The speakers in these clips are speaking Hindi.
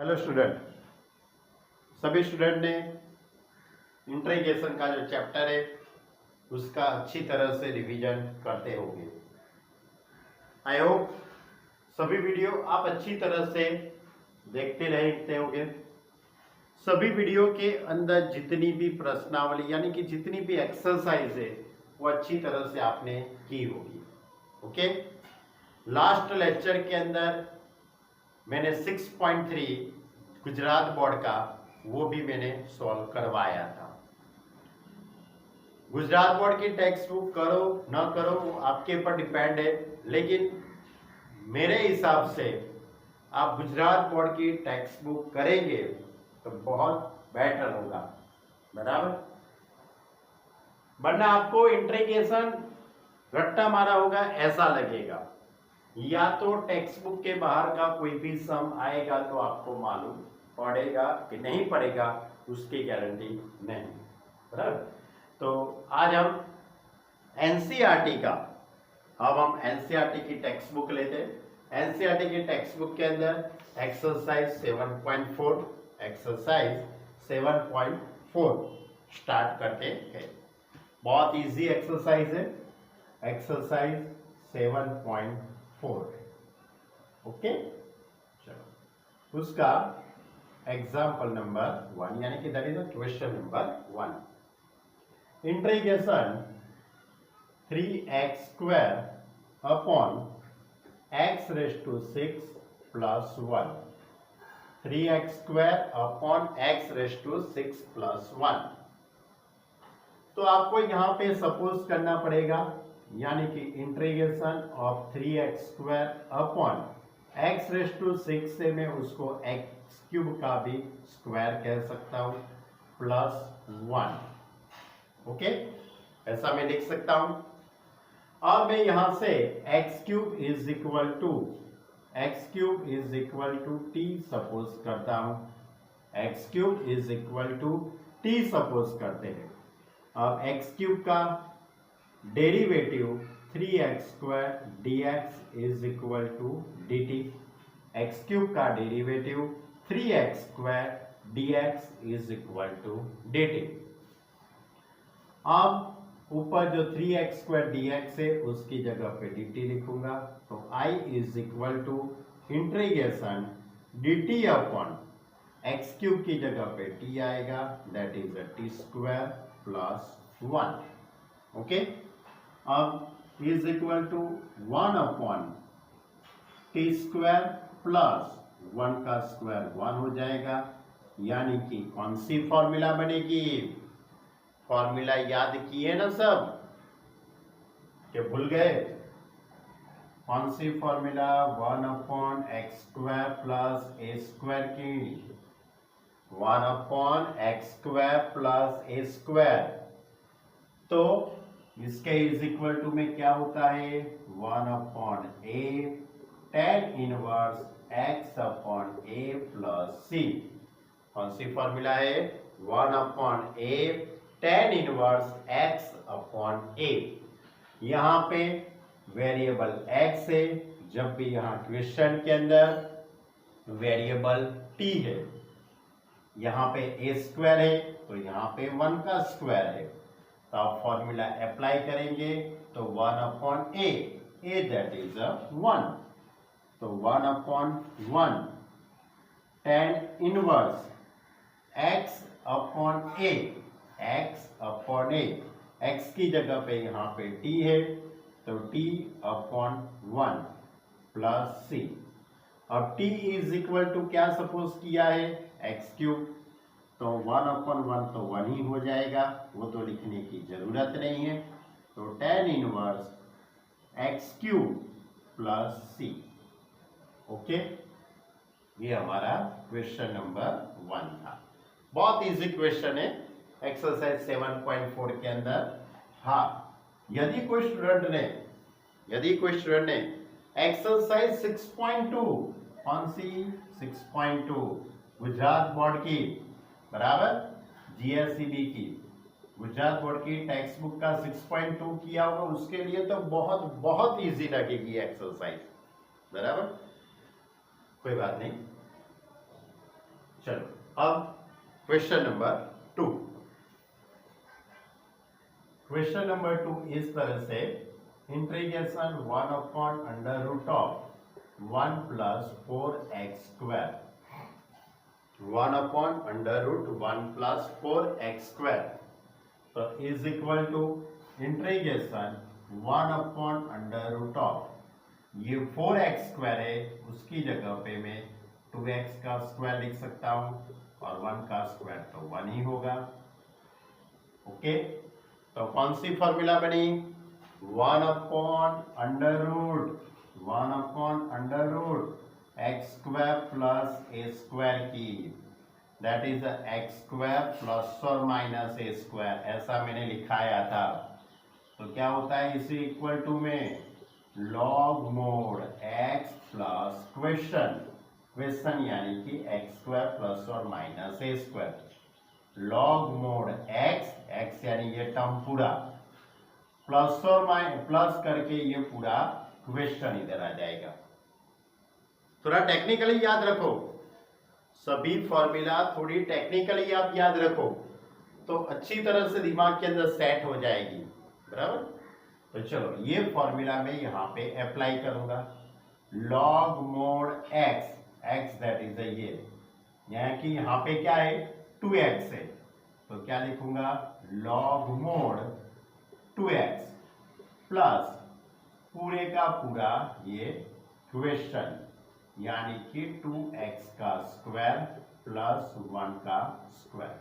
हेलो स्टूडेंट, सभी स्टूडेंट ने इंट्रीगेशन का जो चैप्टर है उसका अच्छी तरह से रिवीजन करते होंगे। आई होप सभी वीडियो आप अच्छी तरह से देखते रहते होंगे। सभी वीडियो के अंदर जितनी भी प्रश्नावली यानी कि जितनी भी एक्सरसाइज है वो अच्छी तरह से आपने की होगी। ओके, लास्ट लेक्चर के अंदर मैंने 6.3 गुजरात बोर्ड का वो भी मैंने सॉल्व करवाया था। गुजरात बोर्ड की टेक्स्ट बुक करो ना करो वो आपके ऊपर डिपेंड है, लेकिन मेरे हिसाब से आप गुजरात बोर्ड की टेक्स्ट बुक करेंगे तो बहुत बेटर होगा, बराबर। वरना आपको इंट्रीगेशन रट्टा मारा होगा ऐसा लगेगा, या तो टेक्स्ट बुक के बाहर का कोई भी सम आएगा तो आपको मालूम पड़ेगा कि नहीं पड़ेगा उसकी गारंटी नहीं, बराबर। तो आज हम एनसीईआरटी का, अब हम एनसीईआरटी की टेक्स्ट बुक लेते हैं। एनसीईआरटी की टेक्स्ट बुक के अंदर एक्सरसाइज 7.4 स्टार्ट करते हैं। बहुत इजी एक्सरसाइज है, एक्सरसाइज 7.4। ओके, चलो उसका एग्जाम्पल नंबर 1 यानी कि that is the question number 1। Integration 3x² upon x⁻6 + 1, 3x² upon x⁻6 + 1। तो आपको यहां पे सपोज करना पड़ेगा, यानी कि integration of 3x² upon x⁻6 से मैं उसको x³ का भी स्क्वायर कह सकता हूं +1। ओके, ऐसा मैं लिख सकता हूं। अब मैं यहां से x³ = t सपोज करता हूं, x³ = t सपोज करते हैं। अब x³ का derivative 3x² dx = dt, x³ का डेरिवेटिव 3x² dx = dt। अब ऊपर जो 3x² dx है उसकी जगह पे dt लिखूंगा, तो I = integration dt upon x³ की जगह पे t आएगा, दैट इज t² + 1। ओके, अब = 1 अपॉन t² + 1 का स्क्वायर 1 हो जाएगा, यानी कि कौन सी फॉर्मूला बनेगी? फॉर्मूला याद किए ना सब, कि भूल गए? कौन सी फॉर्मूला? 1 अपॉन x² + a² की, 1 अपॉन x² + a²। तो इसके इक्वल टू में क्या होता है? 1 upon a tan inverse x upon a + c। कौन सी फॉर्मूला है? 1 upon a tan inverse x upon a। यहां पे वेरिएबल x है, जब भी यहां क्वेश्चन के अंदर वेरिएबल t है, यहां पे a² है तो यहां पे 1 का स्क्वायर है, तो आप फॉर्मूला अप्लाई करेंगे तो 1 अपॉन a दैट इज 1, तो 1 upon 1 tan inverse x upon a, x upon a, x की जगह पे यहाँ पे t है तो t अपॉन 1 + c। अब t = क्या सपोज किया है? x³, तो 1 अपॉन 1 तो 1 ही हो जाएगा, वो तो लिखने की जरूरत नहीं है, तो tan inverse x³ + c। Okay, ये हमारा क्वेश्चन नंबर 1 था। बहुत इजी क्वेश्चन है एक्सरसाइज 7.4 के अंदर। हाँ, यदि कोई स्टूडेंट ने एक्सरसाइज 6.2, कौन सी? 6.2 गुजरात बोर्ड की, बराबर, GSEB की गुजरात बोर्ड की टेक्स्ट बुक का 6.2 किया होगा, उसके लिए तो बहुत बहुत इजी लगेगी एक्सरसाइज, बराबर। कोई बात नहीं, चलो अब क्वेश्चन नंबर 2। क्वेश्चन नंबर 2 इस तरह से integration 1 upon under root of 1 plus 4x square, 1 upon under root 1 plus 4x square, तो is equal to integration 1 upon under root of, ये 4x स्क्वायर है उसकी जगह पे मैं 2x का स्क्वायर लिख सकता हूं और 1 का स्क्वायर तो 1 ही होगा। ओके, तो कौन सी फॉर्मूला बनी? 1 upon under root x square plus a square की, that is x square plus और माइनस ए स्क्वायर, ऐसा मैंने लिखाया था। तो क्या होता है इसी इक्वल टू में log mod x plus question यानी कि एक्स स्क्वायर प्लस और minus a square, log mod x यानी ये टर्म पूरा प्लस और प्लस करके ये पूरा क्वेश्चन इधर आ जाएगा। थोड़ा टेक्निकली याद रखो, सभी फॉर्मूला थोड़ी टेक्निकली आप याद रखो तो अच्छी तरह से दिमाग के अंदर सेट हो जाएगी, बराबर। तो चलो ये फॉर्मूला मैं यहाँ पे अप्लाई करूंगा, log mod x that is ये, यानी कि यहाँ पे क्या है 2x है, तो क्या लिखूंगा लॉग मोड 2x प्लस पूरे का पूरा ये क्वेश्चन यानी कि 2x का स्क्वायर प्लस 1 का स्क्वायर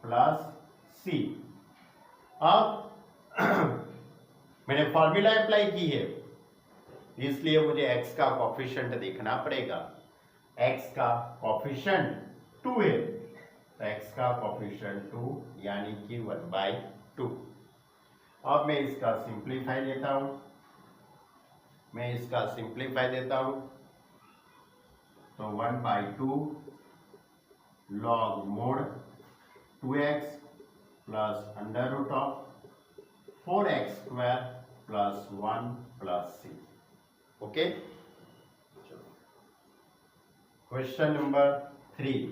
प्लस c। अब मैंने फॉर्मूला अप्लाई की है इसलिए मुझे x का कोफिशिएंट देखना पड़ेगा। x का कोफिशिएंट 2 है तो x का कोफिशिएंट 2 यानी कि 1/2। अब मैं इसका सिंप्लीफाई देता हूं, तो 1/2 log mod 2x plus under root of 4x square plus 1 plus c। Okay, question number 3,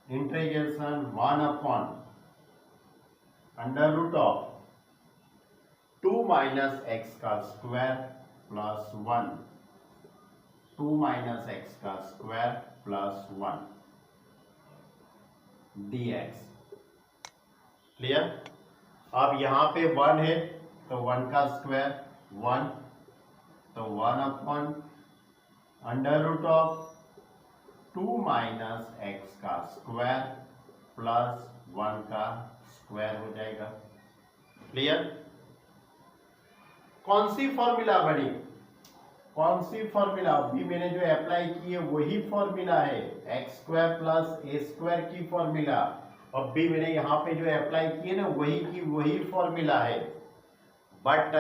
integration 1 upon under root of 2 minus x का स्क्वायर प्लस 1, 2 माइनस एक्स का स्क्वायर प्लस 1 dx। क्लियर? अब यहां पे 1 है तो 1 का स्क्वायर 1, तो 1 upon under root of 2 minus x का स्क्वायर प्लस 1 का स्क्वायर हो जाएगा। क्लियर? कौन सी फॉर्मूला बनी? कौन सी फॉर्मूला? अभी मैंने जो अप्लाई की है वही फॉर्मूला है, x square plus a square की फॉर्मूला। अब भी मैंने यहाँ पे जो अप्लाई की है ना वही की वही फॉर्मूला है, बट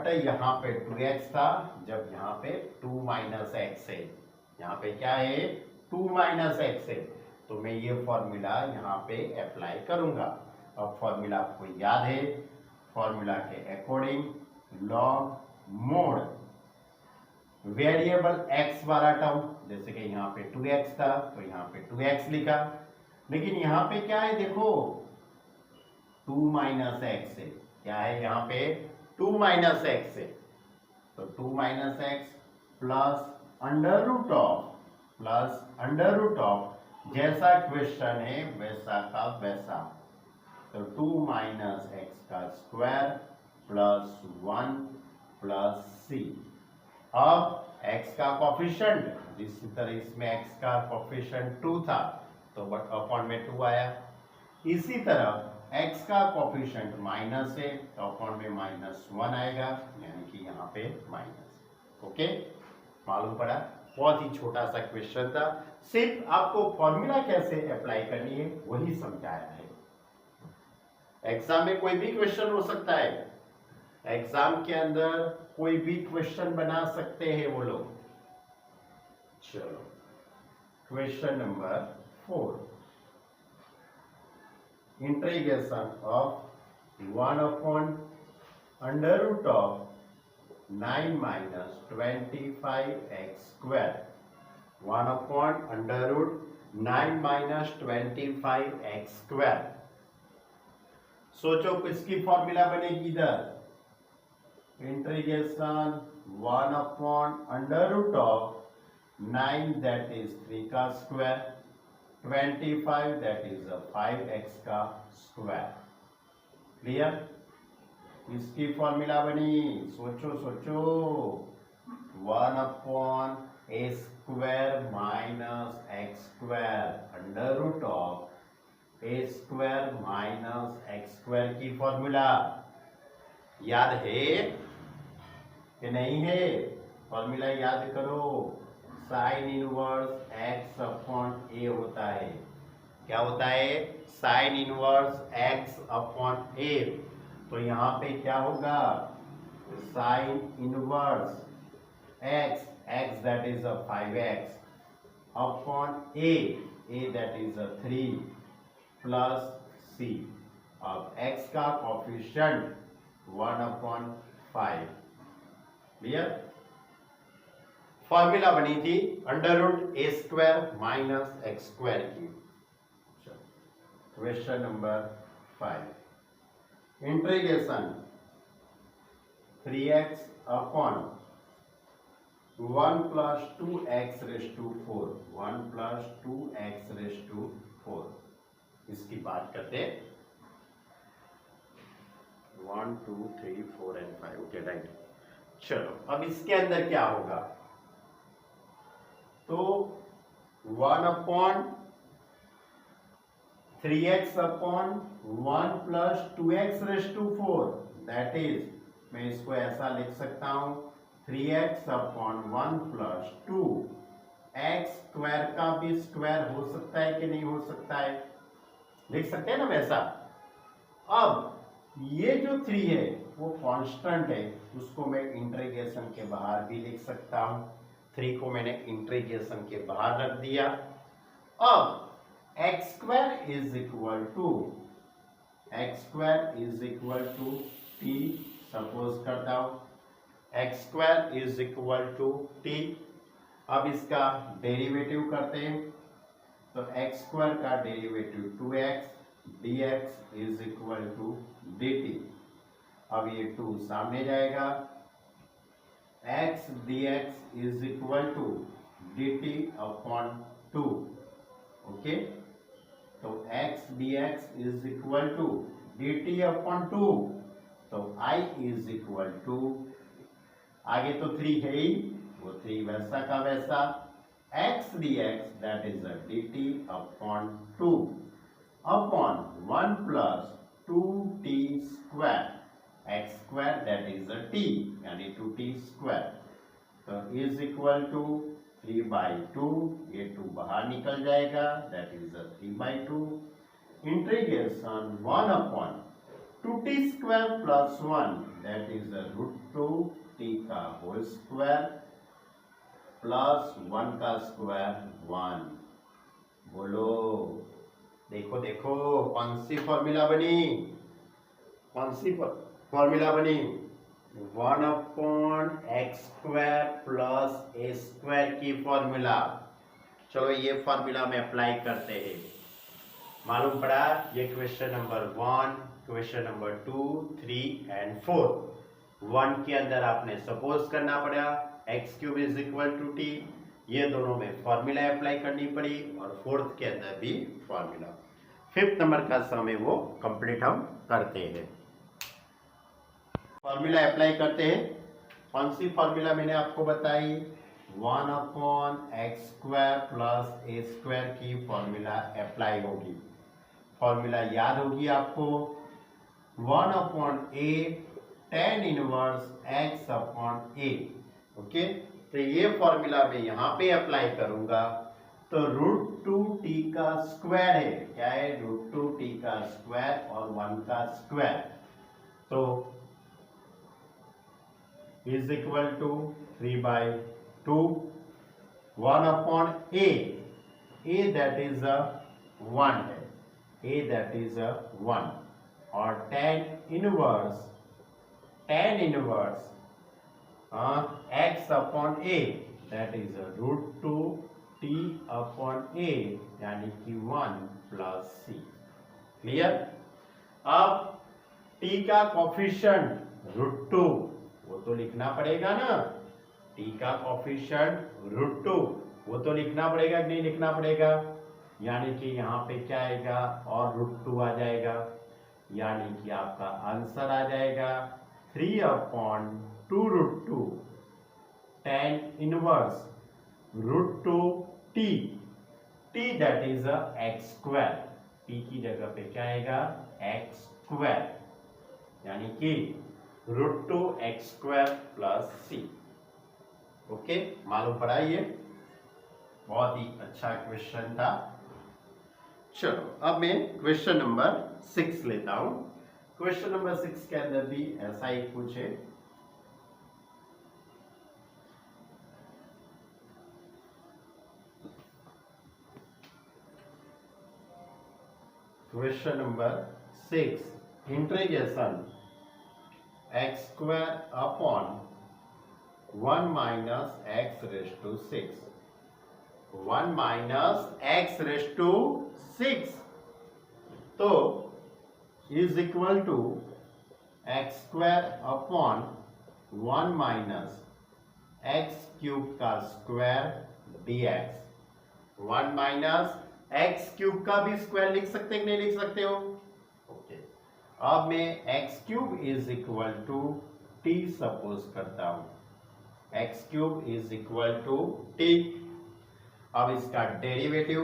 यहाँ पे 2x था, जब यहाँ पे 2 माइनस एक्स है, यहाँ पे क्या है 2 माइनस एक्स है, तो मैं ये फॉर्मूला यहाँ पे अप्लाई करूंगा। अब फॉर्मूला आपको याद है, फॉर्मूला के according log mode variable x वाला टर्म, जैसे कि यहाँ पे 2x था तो यहाँ पे 2x लिखा, लेकिन यहाँ पे क्या है देखो 2 माइनस एक्स है, क्या है यहाँ पे 2 माइनस एक्स है, तो 2 minus x plus under root of जैसा क्वेश्चन है वैसा का वैसा, तो 2 माइनस एक्स का स्क्वायर प्लस 1 प्लस c। अब x का कोफिशिएंट, जिस तरह इसमें x का कोफिशिएंट 2 था तो बट अपॉन में 2 आया, इसी तरह x का कोफिशिएंट माइनस है तो अपॉन में -1 आएगा, यानी कि यहाँ पे माइनस। ओके, मालूम पड़ा? बहुत ही छोटा सा क्वेश्चन था, सिर्फ आपको फॉर्मूला कैसे अप्लाई करनी है वही समझाया है। एग्जाम में कोई भी क्वेश्चन हो सकता है, एग्जाम के अंदर कोई भी क्वेश्चन बना सकते हैं वो लोग। चलो question number 4, integration of 1 upon under root of 9 minus 25x square 1/√9 minus 25x²। सोचो किसकी फॉर्मूला बनेगी इधर, इंटीग्रेशन 1/√9 दैट इज 3 का स्क्वायर, 25 दैट इज 5x का स्क्वायर। क्लियर? इसकी फॉर्मूला बनी, सोचो सोचो, 1/a² minus x² √a² minus x² की फॉर्मूला याद है कि नहीं है? फॉर्मूला याद करो, साइन इनवर्स x/a होता है। क्या होता है? Sine inverse x/a। तो यहां पे क्या होगा? Sine inverse x that is 5x upon a that is 3 plus c। अब x का कोफिशिएंट 1/5। क्लियर? फॉर्मूला बनी थी √a² माइनस x² की। Question number 5, integration 3x upon 1 + 2x⁴, 1 + 2x⁴। इसकी बात करते हैं। 1 2 3 4 एंड 5। Okay right. चलो अब इसके अंदर क्या होगा? तो 1/3x upon 1 + 2x⁴, that is, मैं इसको ऐसा लिख सकता हूं, 3x अपॉन 1 + 2 x² का भी स्क्वायर हो सकता है कि नहीं हो सकता है? लिख सकते हैं ना वैसा। अब ये जो 3 है वो कांस्टेंट है, उसको मैं इंटीग्रेशन के बाहर भी लिख सकता हूं। 3 को मैंने इंटीग्रेशन के बाहर रख दिया। अब x² is equal to t, suppose करता हूं x² is equal to t। अब इसका डेरिवेटिव करते हैं, तो x² का derivative 2x dx is equal to dt। अब ये 2 सामने जाएगा, x dx is equal to dt upon 2। Okay, तो x dx is equal to dt upon 2। तो I इज इक्वल टू, आगे तो 3 है ही, वो 3 वैसा का वैसा, x dx that is dt upon 2 upon 1 + 2t², x² that is t, यानी 2t²। तो इज इक्वल टू 3/2, ये 2 बाहर निकल जाएगा, that is 3/2 integration 1/2t² + 1 that is √2t का होल स्क्वायर प्लस 1 का स्क्वायर 1। बोलो, देखो देखो कौन सी फॉर्मूला बनी, कौन सी फॉर्मूला बनी? 1/x² प्लस a² की फॉर्मूला। चलो ये फॉर्मूला में अप्लाई करते हैं। मालूम पड़ा, ये question number 1, question number 2, 3 and 4। 1 के अंदर आपने सपोज करना पड़ा x³ is equal to t, ये दोनों में फॉर्मूला अप्लाई करनी पड़ी, और 4th के अंदर भी फॉर्मूला। 5th नंबर का सम है वो कंप्लीट हम करते हैं। फॉर्मूला अप्लाई करते हैं। कौन सी फॉर्मूला मैंने आपको बताई? 1/x² प्लस a² की फॉर्मूला अप्लाई होगी। फॉर्मूला याद होगी आपको, 1/a tan inverse x/a। Okay, तो ये फॉर्मूला मैं यहां पे अप्लाई करूंगा, तो √2t का स्क्वायर है, क्या है? √2t का स्क्वायर और 1 का स्क्वायर, तो is equal to 3/2 1/a, that is 1 है, दैट इज 1, और tan inverse x/a that is √2 t upon a यानी कि 1 प्लस सी। क्लियर। अब टी का कॉफिशिएंट √2 वो तो लिखना पड़ेगा ना, टी का कॉफिशिएंट √2 वो तो लिखना पड़ेगा कि नहीं लिखना पड़ेगा, यानी कि यहाँ पे क्या आएगा और √2 आ जाएगा, यानी कि आपका आंसर आ जाएगा 3/2√2 tan inverse √2 T, T that is x², T की जगह पे क्या आएगा x², यानी कि √2 x² प्लस सी। ओके, मालूम पड़ा ये, बहुत ही अच्छा क्वेश्चन था। चलो अब मैं क्वेश्चन नंबर 6 लेता हूं। क्वेश्चन नंबर 6 के अंदर भी ऐसा ही पूछे। Question number 6, integration x² upon 1 minus x raise to 6, 1 minus x raise to 6 तो is equal to x² upon 1 minus x³ का स्क्वायर dx। 1 माइनस x³ का भी स्क्वायर लिख सकते कि नहीं लिख सकते हो? ओके, अब मैं x³ is equal to t suppose करता हूं, x³ is equal to t। अब इसका डेरिवेटिव,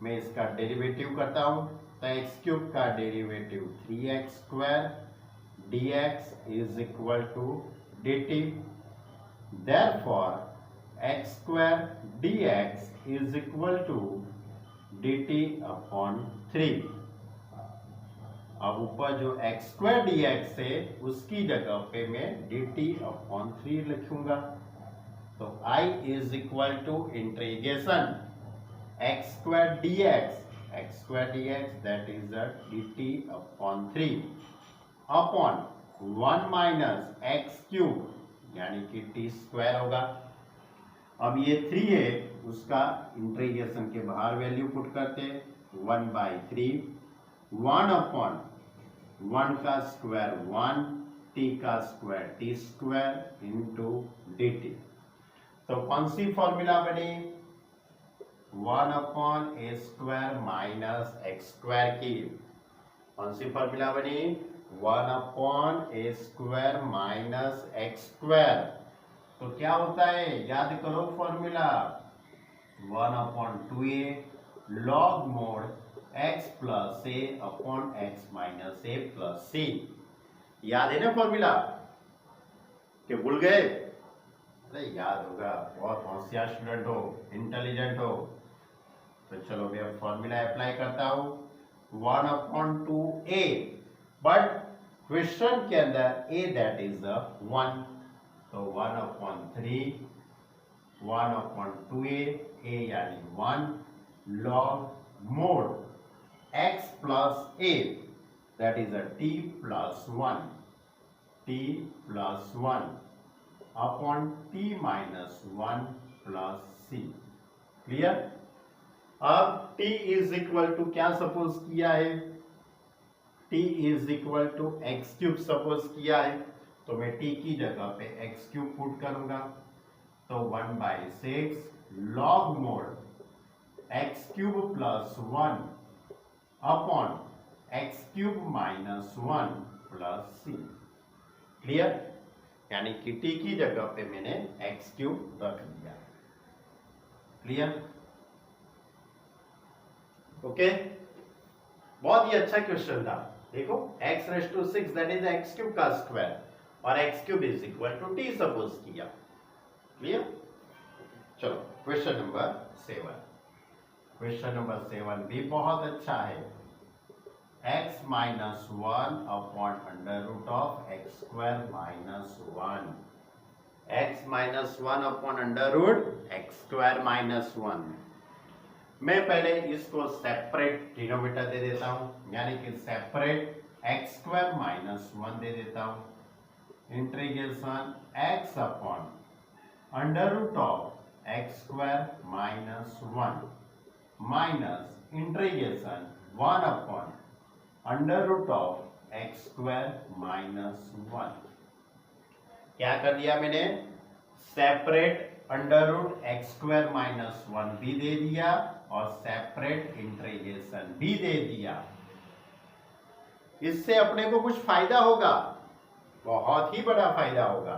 मैं इसका डेरिवेटिव करता हूं, तो x³ का derivative 3x² dx is equal to dt। Therefore x² dx is equal to dt upon 3। अब ऊपर जो x² dx है उसकी जगह पे मैं dt अपॉन 3 लिखूंगा। तो I is equal to integration x² dx that is dt upon 3 upon 1 minus x³ यानी कि t² होगा। अब ये 3 है, उसका इंटीग्रेशन के बाहर वैल्यू पुट करते, 1/3, 1 अपॉन 1 का स्क्वायर 1, t का स्क्वायर t² इंटू dt। तो कौन सी फॉर्मूला बनी? 1 अपॉन a² माइनस x² की कौन सी फॉर्मूला बनी? 1 अपॉन a² माइनस x²। तो क्या होता है, याद करो formula, 1 upon 2a log mod x plus a upon x minus a plus c। याद है ना फॉर्मूला? कि भूल गए? अरे याद होगा, बहुत होशियार स्टूडेंट हो, इंटेलिजेंट हो। तो चलो मैं फॉर्मूला अप्लाई करता हूं, 1 अपॉन 2a, बट क्वेश्चन के अंदर a दैट इज 1, तो 1 अपॉन 3, 1 अपॉन 2a, a यानी 1 log mod x plus a that is t plus 1, t plus 1 upon t minus 1 plus c। Clear. अब t इज इक्वल टू क्या सपोज किया है? t is equal to x³ suppose किया है, तो मैं t की जगह पे x³ पुट करूंगा, तो 1/6 log mode x³ plus 1 upon x³ minus 1 plus c। Clear. यानी कि t की जगह पे मैंने x³ रख दिया। क्लियर। ओके, बहुत ही अच्छा क्वेश्चन था। देखो x raise to 6 that is x³ का स्क्वायर और x³ is equal to t suppose किया। क्लियर। चलो क्वेश्चन नंबर 7। क्वेश्चन नंबर 7 भी बहुत अच्छा है। x minus 1 upon under root of x² minus 1, x minus 1 upon under root x² minus 1। मैं पहले इसको सेपरेट डिनोमिनेटर दे देता हूं, यानी कि सेपरेट x² माइनस 1 दे देता हूं। Integration x upon under root of x square minus 1 minus integration 1 upon under root of x square minus 1। क्या कर दिया मैंने, separate under root x square minus 1 भी दे दिया और सेपरेट इंटीग्रेशन भी दे दिया। इससे अपने को कुछ फायदा होगा, बहुत ही बड़ा फायदा होगा।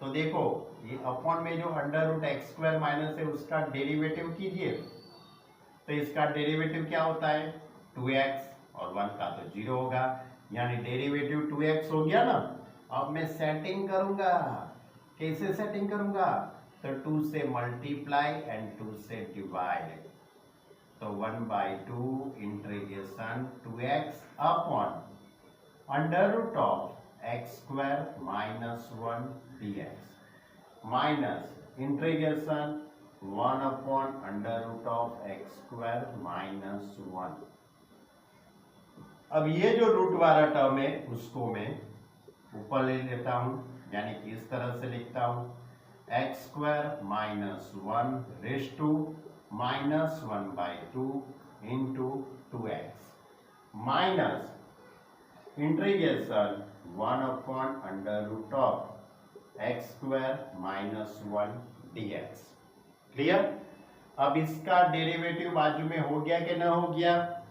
तो देखो ये अपॉन में जो under root x square minus है उसका डेरिवेटिव कीजिए, तो इसका डेरिवेटिव क्या होता है 2x और 1 का तो 0 होगा, यानी डेरिवेटिव 2x हो गया ना। अब मैं सेटिंग करूंगा, कैसे सेटिंग करूंगा, तो 2 से मल्टीप्लाई एंड 2 से डिवाइड, तो 1/2 integration 2x upon under root of x square minus 1 dx minus integration 1 upon under root of x square minus 1। अब ये जो रूट वाला टर्म है उसको मैं ऊपर ले लेता हूं, यानी कि इस तरह से लिखता हूं x square minus 1 raise to minus 1/2 into 2x minus integration 1 upon under root of x square minus 1 dx। Clear. अब इसका डेरिवेटिव बाजू में हो गया कि ना हो गया,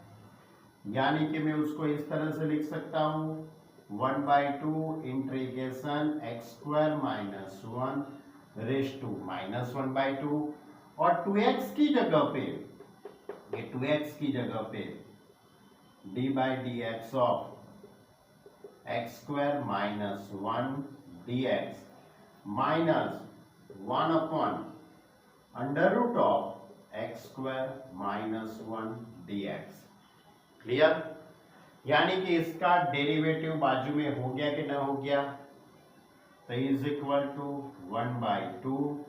यानी कि मैं उसको इस तरह से लिख सकता हूं 1/2 integration x square minus 1 raise to minus 1/2 और 2x की जगह पे, ये 2x की जगह पे d/dx of x square minus 1 dx minus 1 upon under root of x square minus 1 dx। Clear. यानी कि इसका डेरिवेटिव बाजू में हो गया कि ना हो गया, तो is equal to 1/2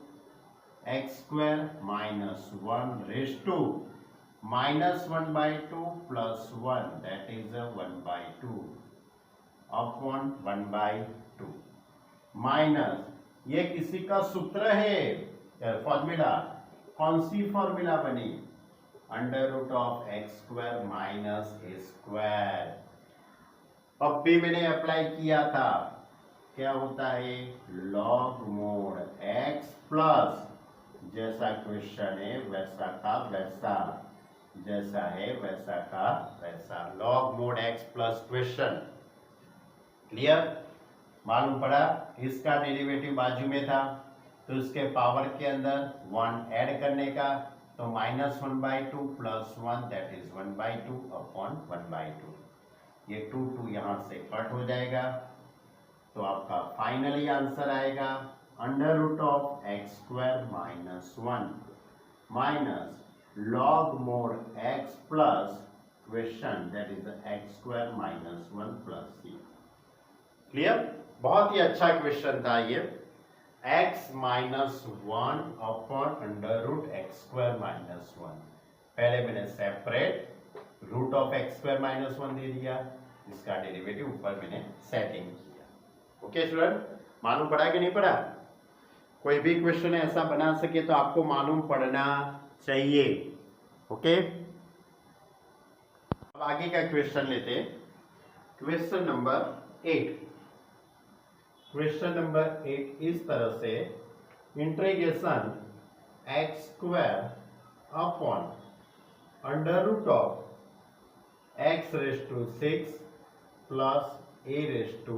x square minus 1 raise to minus 1/2 plus 1 that is 1/2 upon 1/2 minus ये किसी का सूत्र है, फॉर्मूला, कौन सी फॉर्मूला बनी, under root of x square minus a square. अब भी मैंने अप्लाई किया था, क्या होता है लॉग मोड एक्स प्लस, जैसा क्वेश्चन है वैसा का वैसा, जैसा है वैसा का वैसा, log mod x plus question. Clear. मालूम पड़ा, इसका डेरिवेटिव बाजू में था तो इसके पावर के अंदर 1 ऐड करने का, तो minus 1/2 plus 1 that is 1/2 upon 1/2, ये 2 यहाँ से कट हो जाएगा, तो आपका फाइनली आंसर आएगा under root of x square minus 1 minus log mod x plus question that is x square minus 1 plus c। Clear. बहुत ही अच्छा क्वेश्चन था ये, x minus 1 upon under root x square minus 1। पहले मैंने separate root of x square minus 1 दे दिया, इसका डेरिवेटिव ऊपर मैंने सेटिंग किया। ओके स्टूडेंट, मालूम पड़ा कि नहीं पड़ा। कोई भी क्वेश्चन ऐसा बना सके तो आपको मालूम पड़ना चाहिए। ओके, अब आगे का क्वेश्चन लेते हैं, क्वेश्चन नंबर 8। क्वेश्चन नंबर 8 इस तरह से, integration x square upon under root of x raise to 6 plus a raise to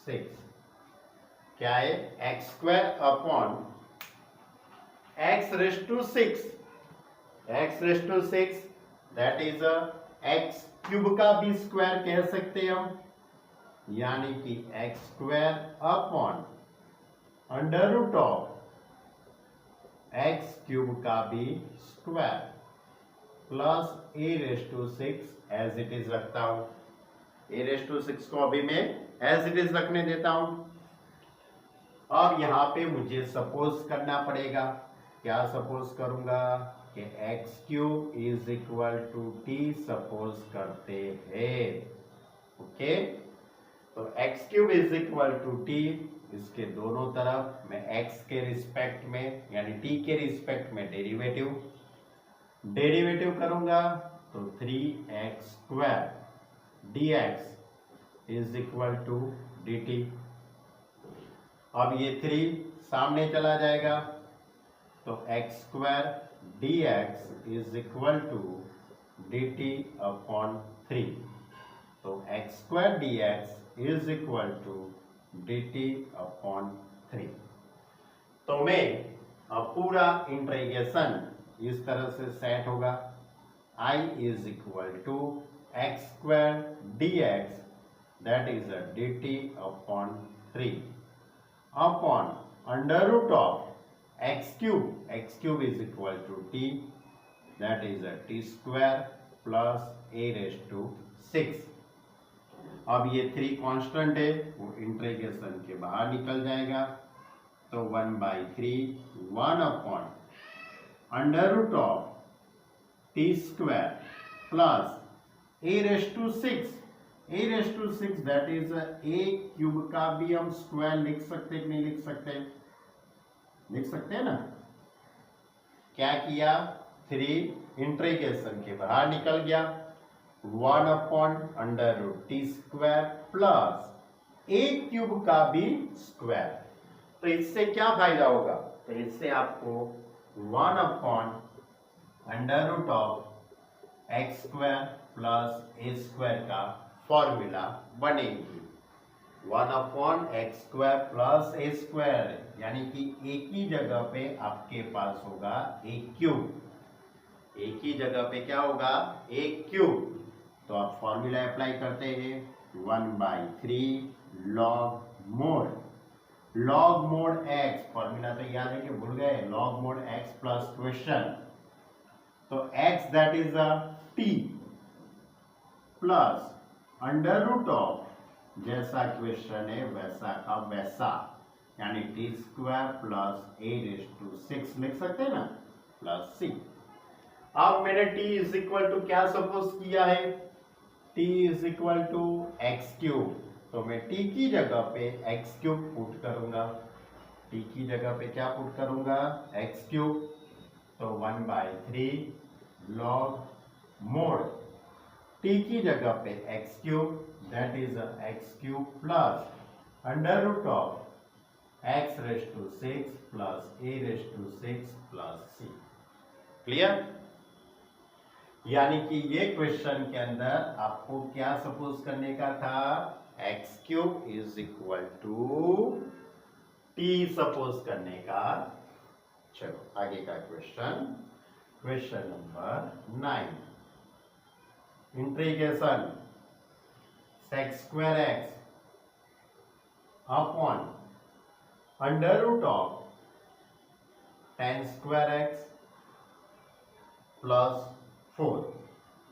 6। क्या है, x square upon x raise to 6, x raise to 6 that is x cube का भी स्क्वायर कह सकते हैं हम, यानी कि x square upon under root of x cube का भी square plus a raise to 6 as it is रखता हूं। ए रेज टू 6 को अभी मैं एज इट इज रखने देता हूं। अब यहां पे मुझे सपोज करना पड़ेगा, क्या सपोज करूंगा कि x cube is equal to t suppose करते हैं। ओके, तो तो x cube is equal to t, इसके दोनों तरफ मैं एक्स के रिस्पेक्ट में यानी टी के रिस्पेक्ट में डेरिवेटिव करूंगा तो 3x² dx is equal to dt। अब ये 3 सामने चला जाएगा तो x² dx is equal to dt upon 3। तो x² dx is equal to dt upon 3। तो मैं अब पूरा इंटीग्रेशन इस तरह से सेट होगा, I is equal to x² dx that is uh dt upon 3 upon under root of x cube is equal to t that is uh t² plus a⁻6। अब ये 3 कांस्टेंट है, वो इंटीग्रेशन के बाहर निकल जाएगा तो 1/3 1 upon under root of t² plus a⁻6 that is a cube का भी हम स्क्वायर लिख सकते कि नहीं लिख सकते? लिख सकते हैं ना। क्या किया, 3 इंटीग्रेशन के बाहर निकल गया, 1 upon under root t² plus a cube का भी स्क्वायर। तो इससे क्या फायदा होगा, तो इससे आपको 1 upon under root of x² plus a² का फॉर्मूला बनेगी। 1 अपॉन x² प्लस a² यानी कि एक ही जगह पे आपके पास होगा a क्यूब। एक ही जगह पे क्या होगा, a क्यूब। तो आप फॉर्मूला अप्लाई करते हैं 1/3 लॉग मोड x, फॉर्मूला तो याद है कि भूल गए, log mod x plus question. तो x that is uh t plus under root of जैसा क्वेश्चन है वैसा का वैसा यानी t² प्लस a⁻6 लिख सकते हैं ना, प्लस c। अब मैंने t इज इक्वल टू क्या सपोज किया है, t is equal to x cube. तो मैं t की जगह पे एक्स क्यूब पुट करूंगा, t की जगह पे क्या पुट करूंगा, एक्स क्यूब। तो 1/3 लॉग मोड t की जगह पे x cube that is x cube plus under root of x⁻6 plus a⁻6 plus c। Clear. यानी कि ये क्वेश्चन के अंदर आपको क्या सपोज करने का था, x cube is equal to t suppose करने का। चलो आगे का question number 9, integration sec² x upon under root of tan² x plus 4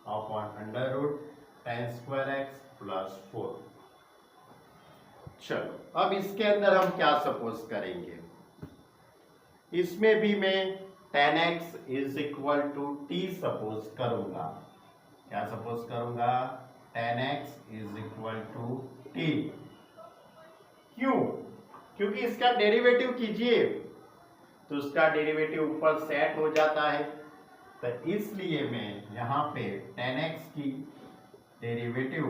upon under root tan² x plus 4। चलो अब इसके अंदर हम क्या सपोज करेंगे, इसमें भी मैं tan x is equal to t suppose करूंगा। क्या सपोज करूंगा, tan x is equal to t। क्यों, क्योंकि इसका डेरिवेटिव कीजिए तो उसका डेरिवेटिव ऊपर सेट हो जाता है। तो इसलिए मैं यहाँ पे tan x की derivative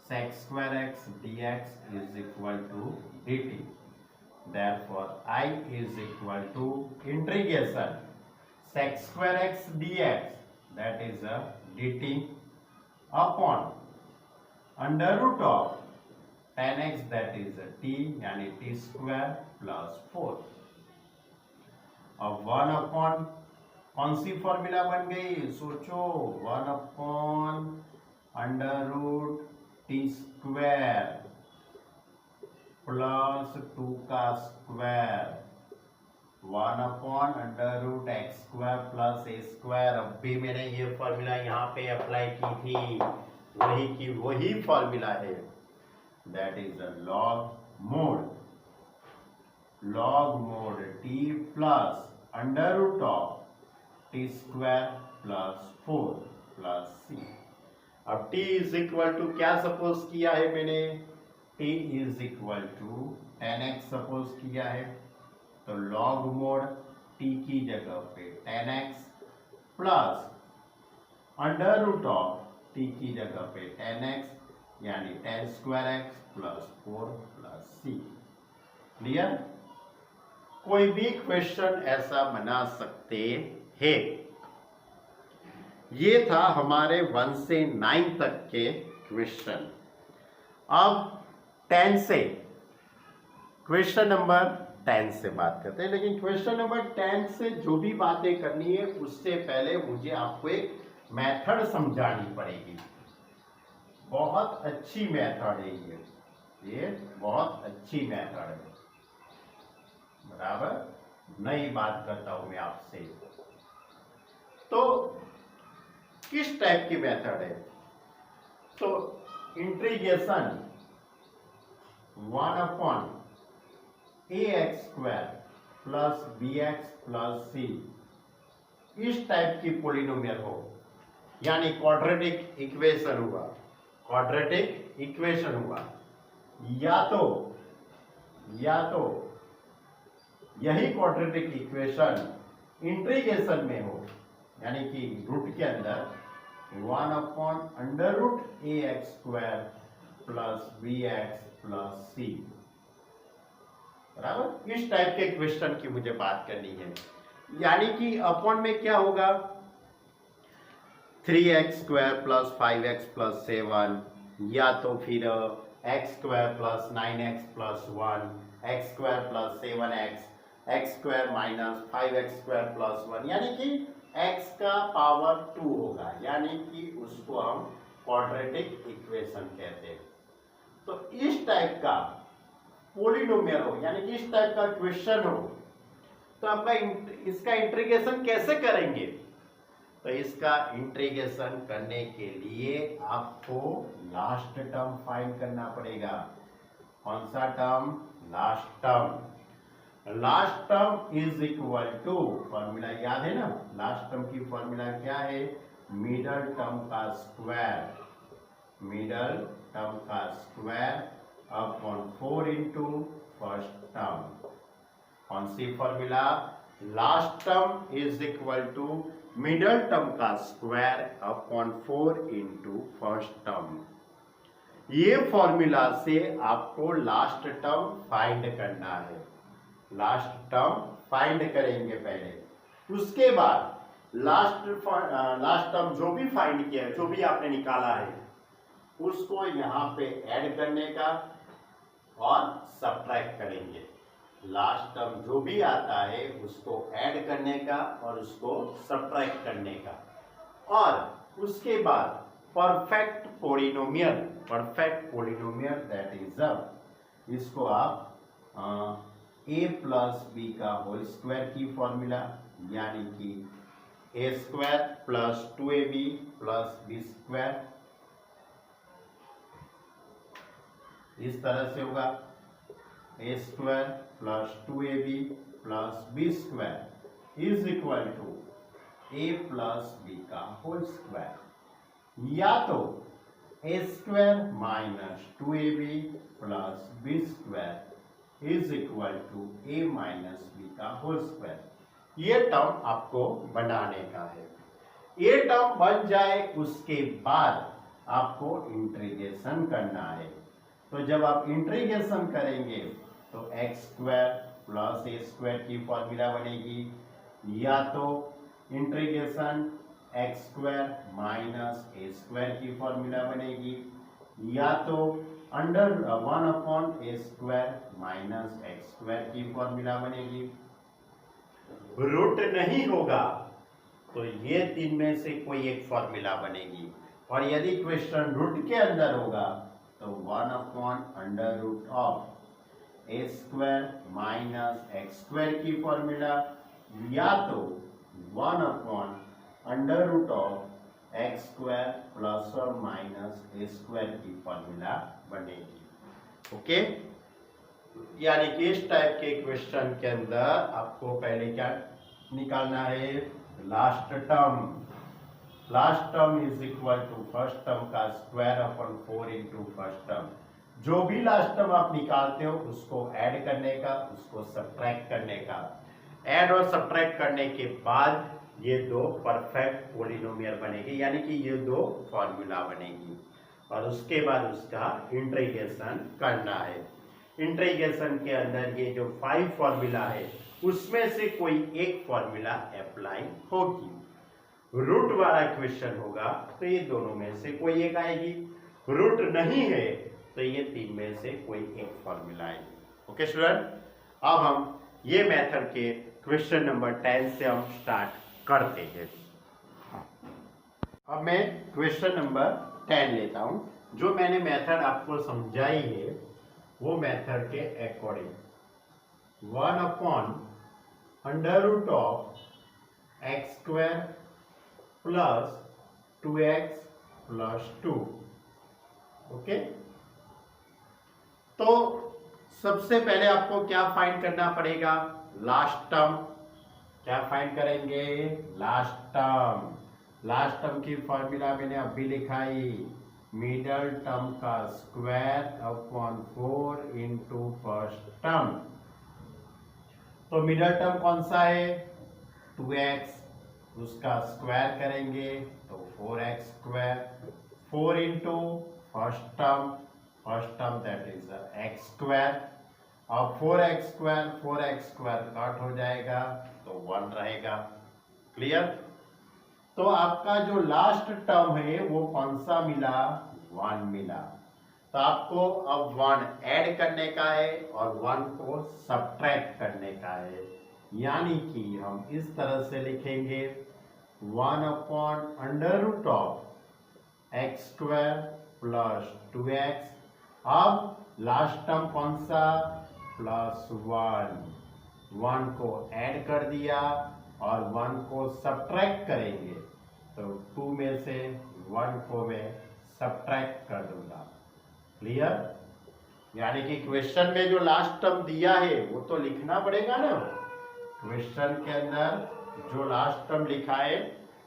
sec² x dx is equal to dt। Therefore I is equal to integration sec² x dx that is a dt upon under root of tan x that is a t यानी t² प्लस 4। अब 1 अपॉन कौन सी फॉर्मूला बन गई, सोचो, 1 upon under root t² plus 2 का square 1 upon under root x² plus a²। अब भी मैंने ये फॉर्मूला यहाँ पे अप्लाई की थी, वही की वही फॉर्मूला है, that is uh log mod t plus under root of t² plus 4 plus c। अब t इज इक्वल टू क्या सपोज किया है मैंने, t is equal to 10x suppose किया है, तो लॉग मोड t की जगह पे 10x plus under root of t की जगह पे 10x यानी 10 square x plus 4 plus c। Clear? कोई भी क्वेश्चन ऐसा बना सकते हैं। ये था हमारे 1 से 9 तक के क्वेश्चन। अब 10 से क्वेश्चन नंबर 10 से बात करते हैं, लेकिन क्वेश्चन नंबर 10 से जो भी बातें करनी है उससे पहले मुझे आपको एक मेथड समझानी पड़ेगी। बहुत अच्छी मेथड है ये बहुत अच्छी मेथड है। बराबर, नई बात करता हूं मैं आपसे। तो किस टाइप की मेथड है? तो integration 1 upon ax square plus bx plus c इस टाइप की पॉलिनोमियल हो, यानी क्वाड्रेटिक इक्वेशन हुआ, क्वाड्रेटिक इक्वेशन हुआ, या तो यही क्वाड्रेटिक इक्वेशन इंटीग्रेशन में हो, यानी कि रूट के अंदर 1 upon under root ax square plus bx plus c। बराबर, इस टाइप के क्वेश्चन की मुझे बात करनी है। यानी कि अपॉन में क्या होगा, 3x square plus 5x plus 7, या तो फिर x square plus 9x plus 1, x square plus 7x, x square minus 5x square plus 1, यानी कि x का पावर 2 होगा, यानी कि उसको हम क्वाड्रेटिक इक्वेशन कहते हैं। तो इस टाइप का पॉलिनोमियल हो, यानी कि इस टाइप का क्वेश्चन हो, तो आपका इसका इंटीग्रेशन कैसे करेंगे? तो इसका इंटीग्रेशन करने के लिए आपको लास्ट टर्म फाइंड करना पड़ेगा। कौन सा term? Last term. Last term is equal to, formula याद है ना, लास्ट टर्म की फॉर्मूला क्या है? मिडल टर्म का स्क्वायर, मिडल टर्म का square upon 4 into first term. कौन सी formula? Last term is equal to middle term का square upon 4 into first term. ये फॉर्मूला से आपको लास्ट टर्म फाइंड करना है। लास्ट टर्म फाइंड करेंगे पहले, उसके बाद लास्ट टर्म जो भी फाइंड किया है, जो भी आपने निकाला है, उसको यहाँ पे ऐड करने का और सब्ट्रैक्ट करेंगे। लास्ट टर्म जो भी आता है उसको ऐड करने का और उसको सब्ट्रैक्ट करने का, और उसके बाद परफेक्ट पॉलिनोमियल दैट इज इसको आप a प्लस बी का होल स्क्वायर की फॉर्मूला, यानी कि a square plus 2ab plus b square, इस तरह से होगा a square plus 2ab plus b square is equal to a plus b का होल स्क्वायर, या तो a square minus 2ab plus b square is equal to a minus b का होल स्क्वायर। ये टर्म आपको बनाने का है। ये टर्म बन जाए उसके बाद आपको इंटीग्रेशन करना है। तो जब आप इंटीग्रेशन करेंगे तो x square plus a square की फॉर्मूला बनेगी, या तो integration x square minus a square की फॉर्मूला बनेगी, या तो अंडर 1 अपॉन ए स्क्वायर माइनस एक्स स्क्वायर की फॉर्मूला बनेगी। रूट नहीं होगा तो ये तीन में से कोई एक फॉर्मूला बनेगी, और यदि क्वेश्चन रूट के अंदर होगा तो 1 upon under root of a square minus x square की फॉर्मूला, या तो 1 upon under root of x square plus और माइनस ए स्क्वायर की फॉर्मूला बनेगी। ओके, यानी कि इस टाइप के क्वेश्चन के अंदर आपको पहले क्या निकालना है? Last term. Last term is equal to first term का square upon 4 into first term. जो भी लास्ट टर्म आप निकालते हो उसको ऐड करने का, उसको सब्ट्रैक्ट करने का। ऐड और सब्ट्रैक्ट करने के बाद ये दो परफेक्ट पॉलिनोमियल बनेगी, यानी कि ये दो फॉर्मूला बनेगी और उसके बाद उसका इंटीग्रेशन करना है। इंटीग्रेशन के अंदर ये जो 5 फॉर्मूला है उसमें से कोई एक फॉर्मूला अप्लाई होगी। रूट वाला क्वेश्चन होगा तो ये दोनों में से कोई एक आएगी, रूट नहीं है तो ये 3 में से कोई एक फॉर्मूला आएगी। ओके स्टूडेंट, अब हम ये मेथड के क्वेश्चन नंबर 10 से हम स्टार्ट करते हैं। अब मैं क्वेश्चन नंबर 10 लेता हूं। जो मैंने मेथड आपको समझाई है वो मेथड के according 1/√x² plus 2x plus 2। Okay, तो सबसे पहले आपको क्या फाइंड करना पड़ेगा? Last term. क्या फाइंड करेंगे? Last term. लास्ट टर्म की फॉर्मूला मैंने अभी लिखाई, मिडल टर्म का square upon 4 into first term. तो मिडल टर्म कौन सा है? 2x, उसका स्क्वायर करेंगे तो 4x square, 4 into first term that is x square. अब 4x स्क्वायर कट हो जाएगा तो 1 रहेगा। क्लियर? तो आपका जो लास्ट टर्म है वो कौन सा मिला? 1 मिला। तो आपको अब 1 ऐड करने का है और 1 को सब्ट्रैक्ट करने का है, यानी कि हम इस तरह से लिखेंगे 1/√x² प्लस 2x। अब लास्ट टर्म कौन सा? प्लस 1 को ऐड कर दिया और 1 को सब्ट्रैक्ट करेंगे तो 2 में से 1 को मैं सब्ट्रैक्ट कर दूंगा। क्लियर? यानी कि क्वेश्चन में जो लास्ट टर्म दिया है वो तो लिखना पड़ेगा ना। क्वेश्चन के अंदर जो लास्ट टर्म लिखा है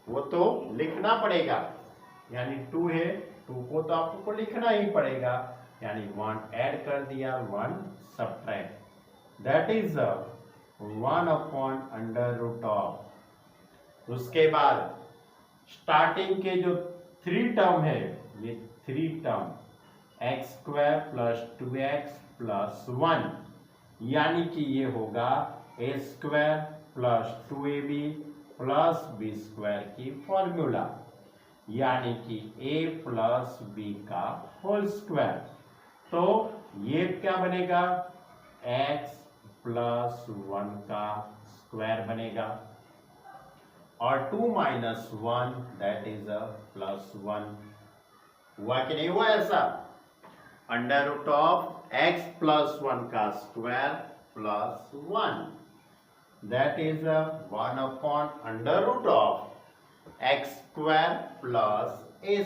वो तो लिखना पड़ेगा, यानी 2 है, 2 को तो आपको लिखना ही पड़ेगा, यानी 1 ऐड कर दिया, 1 सब्ट्रैक्ट, दैट इज 1/√। उसके बाद स्टार्टिंग के जो 3 टर्म है, ये 3 term x² plus 2x plus 1, यानी कि ये होगा a² plus 2ab plus b² की फॉर्मूला, यानी कि a प्लस b का होल स्क्वायर। तो ये क्या बनेगा? x प्लस 1 का स्क्वायर बनेगा और 2 माइनस 1 दैट इज प्लस 1। हुआ कि नहीं हुआ ऐसा? √x प्लस 1 का square plus 1 that is 1/√x² plus a²,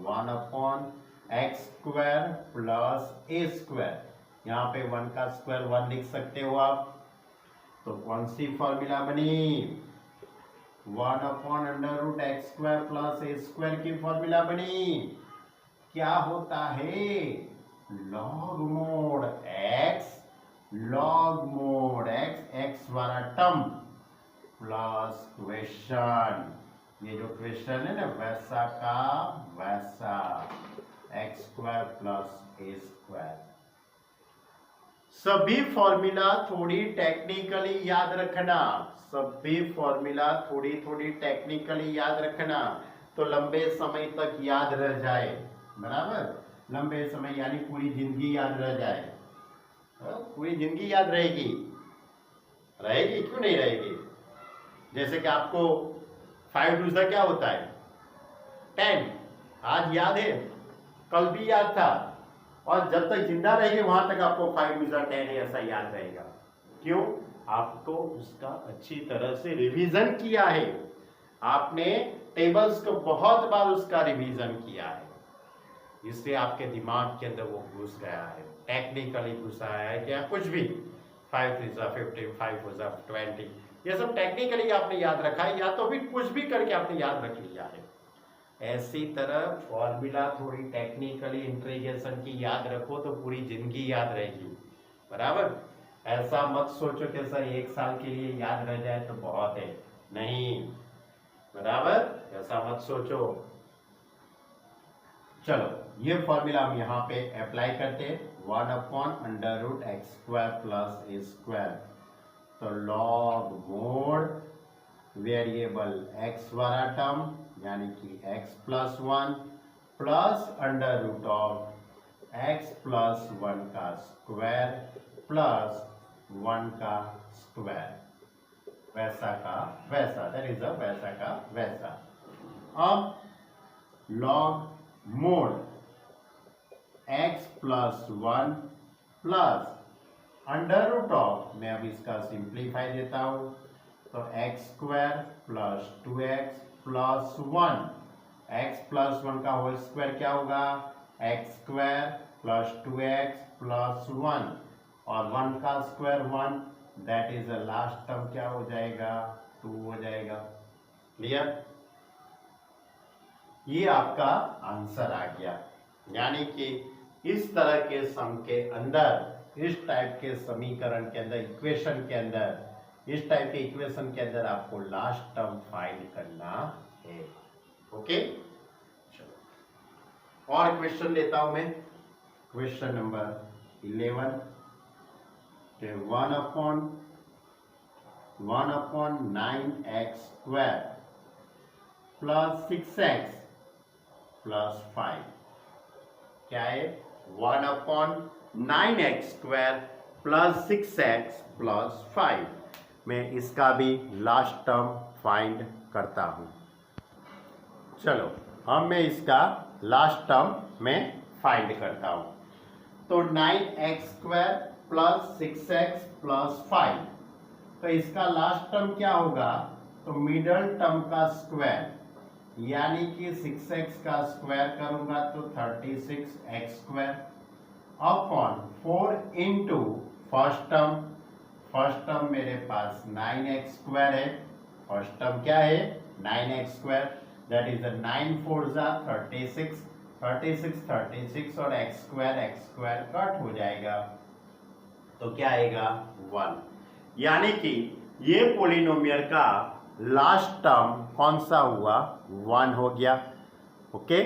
1/x² plus a²। यहाँ पे 1 का स्क्वायर 1 लिख सकते हो आप। तो कौन सी फॉर्मूला बनी? 1/√x² प्लस a² की फॉर्मूला बनी। क्या होता है? लॉग मोड x, x वाला टर्म प्लस क्वेश्चन, ये जो क्वेश्चन है ना वैसा का वैसा, x² प्लस a²। सभी फॉर्मूला थोड़ी टेक्निकली याद रखना, सभी फॉर्मूला थोड़ी टेक्निकली याद रखना, तो लंबे समय तक याद रह जाए। बराबर? लंबे समय यानी पूरी जिंदगी याद रह जाए। पूरी जिंदगी याद रहेगी, क्यों नहीं रहेगी? जैसे कि आपको 5 दूसरा क्या होता है? 10। आज याद है, कल भी याद था, और जब तक जिंदा रहेंगे वहां तक आपको 5 दूसरा 10 ऐसा याद रहेगा। क्यों? आपको उसका अच्छी तरह से रिवीजन किया है, आपने टेबल्स को बहुत बार उसका रिवीजन किया है, इसलिए आपके दिमाग के अंदर वो घुस गया है, टेक्निकली घुसा है क्या कुछ भी। 5 3 15, 5 20, ये सब टेक्निकली आपने याद रखा है, या तो फिर कुछ भी करके आपने याद रख लिया है। ऐसी तरह फॉर्मूला थोड़ी टेक्निकली इंटीग्रेशन की याद रखो तो पूरी जिंदगी याद रहेगी, बराबर। ऐसा मत सोचो कि सर 1 साल के लिए याद रह जाए तो बहुत है, नहीं, बराबर, ऐसा मत सोचो। चलो ये फॉर्मूला हम यहाँ पे अप्लाई करते हैं, 1/√x² प्लस ए स्क्वायर। तो लॉग मोड वेरिएबल x वाला टर्म यानी कि x+1 प्लस √(x+1) का स्क्वायर प्लस 1 का स्क्वायर, वैसा का वैसा, दैट इज वैसा का वैसा। अब लॉग मोड x+1 प्लस √(, मैं अब इसका सिंप्लीफाई देता हूं, तो x² plus 2x plus 1, x+1 का होल स्क्वायर क्या होगा, x² प्लस 2x प्लस 1 और 1 का square 1, that is the last term क्या हो जाएगा, 2 हो जाएगा। क्लियर, ये आपका आंसर आ गया। यानी कि इस तरह के सम के अंदर, इस टाइप के समीकरण के अंदर, इक्वेशन के अंदर, इस टाइप के इक्वेशन के अंदर आपको लास्ट टर्म फाइंड करना है। ओके, चलो और क्वेश्चन लेता हूं मैं। Question number 11, 1/9x² plus 6x plus 5, क्या है, 1/9x² प्लस 6x प्लस 5। मैं इसका भी लास्ट टर्म फाइंड करता हूं। चलो अब मैं इसका लास्ट टर्म में फाइंड करता हूं। तो 9x² प्लस 6x प्लस 5, तो इसका लास्ट टर्म क्या होगा, तो मिडल टर्म का स्क्वायर यानी कि 6x का स्क्वायर करूंगा तो 36x² upon 4 into first term मेरे पास 9x² है, फर्स्ट टर्म क्या है 9x², दैट इज 9 4 जा 36, 36 और x² कट हो जाएगा तो क्या आएगा 1। यानी कि ये पोलिनोमियल का लास्ट टर्म कौन सा हुआ, 1 हो गया। ओके,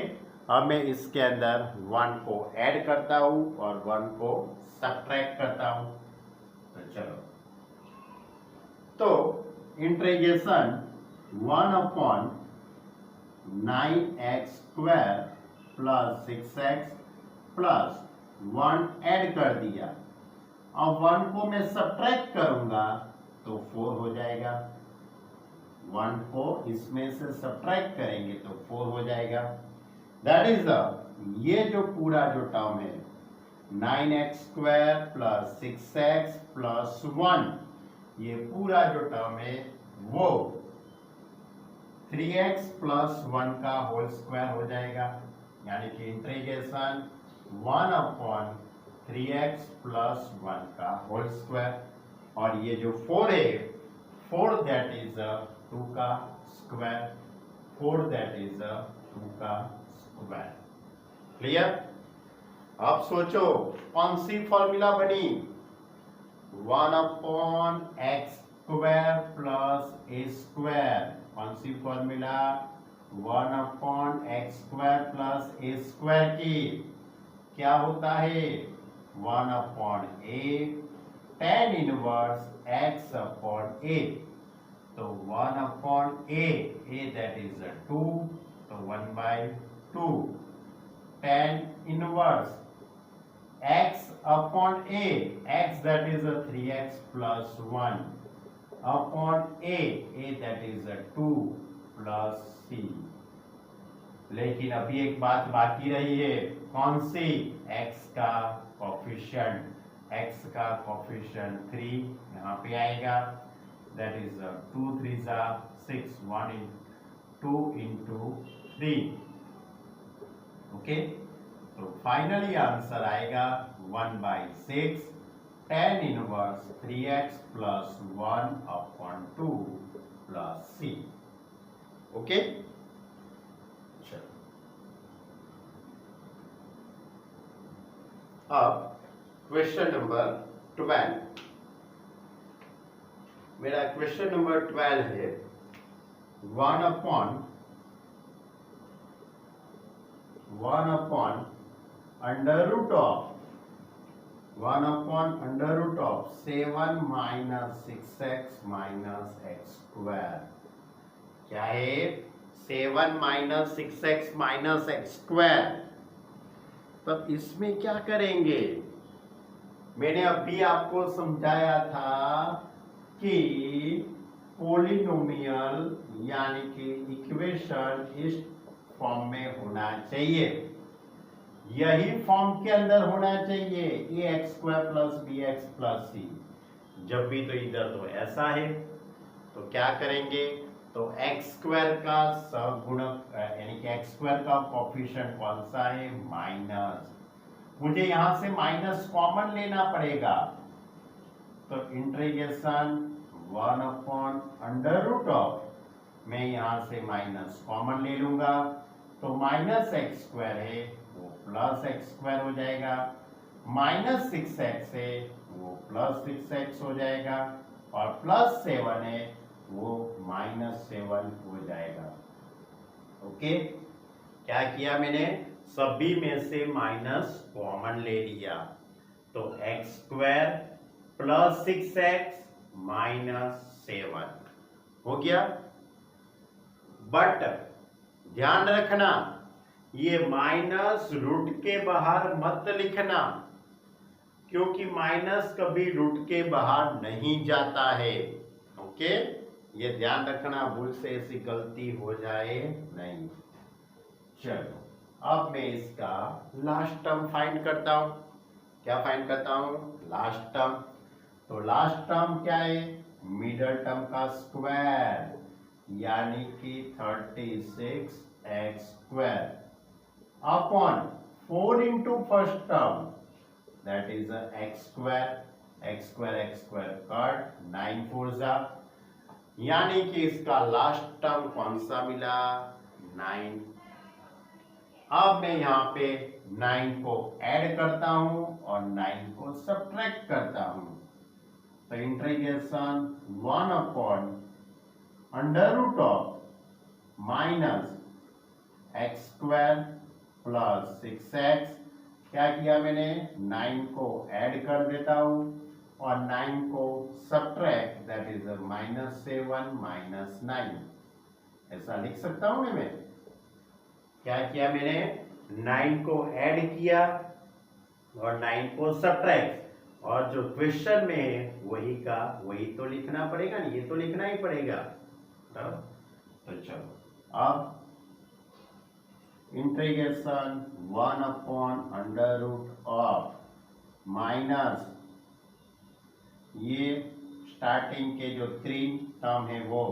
अब मैं इसके अंदर 1 को ऐड करता हूं और 1 को सबट्रैक्ट करता हूं। तो चलो, तो integration 1/9x² plus 6x plus 1 add कर दिया। अब 1 को मैं सबट्रैक्ट करूंगा तो 4 हो जाएगा, 1 को इसमें से सबट्रैक्ट करेंगे तो 4 हो जाएगा। दैट इज ये जो पूरा जो टर्म है 9x² प्लस 6x प्लस 1, ये पूरा जो टर्म है वो 3x प्लस 1 का होल स्क्वायर हो जाएगा। यानी कि इंटीग्रेशन 1/3x प्लस 1 का होल स्क्वायर, और ये जो 4 है, 4 दैट इज 2 का स्क्वायर, 4 दैट इज 2 का स्क्वायर। क्लियर, अब सोचो कौन सी फॉर्मूला बनी, 1/x² प्लस a², कौन सी फॉर्मूला, 1/x² प्लस a² की क्या होता है, 1/a tan इनवर्स x/a, तो 1/a, a that is 2, तो 1/2 tan inverse x/a, x that is 3x plus 1 upon a that is 2 plus c। लेकिन अभी एक बात बाकी रही है, कौन सी, x का कोफिशिएंट 3 यहाँ पे आएगा, that is 2 3 6, 2 into 3। ओके, तो फाइनली आंसर आएगा 1/6 tan inverse 3x plus 1/2 plus c। Okay, चलो अब क्वेश्चन नंबर 12, मेरा क्वेश्चन नंबर 12 है 1/(1/((7 - 6x - x²। क्या है? 7 - 6x - x²। तब इसमें क्या करेंगे? मैंने अभी आपको समझाया था कि पॉलिनोमियल यानी कि इक्वेशन इस फॉर्म में होना चाहिए, यही फॉर्म के अंदर होना चाहिए, ax² + bx + c। जब भी तो इधर तो ऐसा है, तो क्या करेंगे? तो x² का सगुणक यानी कि x² का कोफिशिएंट कौन सा है? माइनस। मुझे यहां से माइनस कॉमन लेना पड़ेगा, तो इंटीग्रेशन 1/√, मैं यहां से माइनस कॉमन ले लूंगा, तो -x² है वो +x² हो जाएगा, -6x है वो +6x हो जाएगा, और +7 है वो -7 हो जाएगा। ओके, क्या किया मैंने? सभी में से माइनस कॉमन ले लिया, तो x² + 6x - 7 हो गया। बट ध्यान रखना, ये माइनस रूट के बाहर मत लिखना, क्योंकि माइनस कभी रूट के बाहर नहीं जाता है। ओके, ये ध्यान रखना, भूल से ऐसी गलती हो जाए नहीं। चलो, अब मैं इसका लास्ट टर्म फाइंड करता हूं। क्या फाइंड करता हूं? Last term. तो लास्ट टर्म क्या है? मिडल टर्म का स्क्वायर, यानी कि 36x² upon 4 into first term, that is x² cut 9 4 जा, यानी कि इसका लास्ट टर्म कौन सा मिला? 9। अब मैं यहाँ पे 9 को ऐड करता हूं और 9 को सब्ट्रैक्ट करता हूं, तो इंटीग्रेशन 1/√, -x² + 6x। क्या किया मैंने? 9 को ऐड कर देता हूं और 9 को सब्ट्रैक्ट, दैट इज -7 - 9, ऐसा लिख सकता हूं मैं। क्या किया मैंने? 9 को ऐड किया और 9 को सब्ट्रैक्ट, और जो क्वेश्चन में है वही का वही तो लिखना पड़ेगा ना, ये तो लिखना ही पड़ेगा। तो चलो, अब इंटीग्रेशन 1/√, माइनस ये स्टार्टिंग के जो 3 टर्म है, वो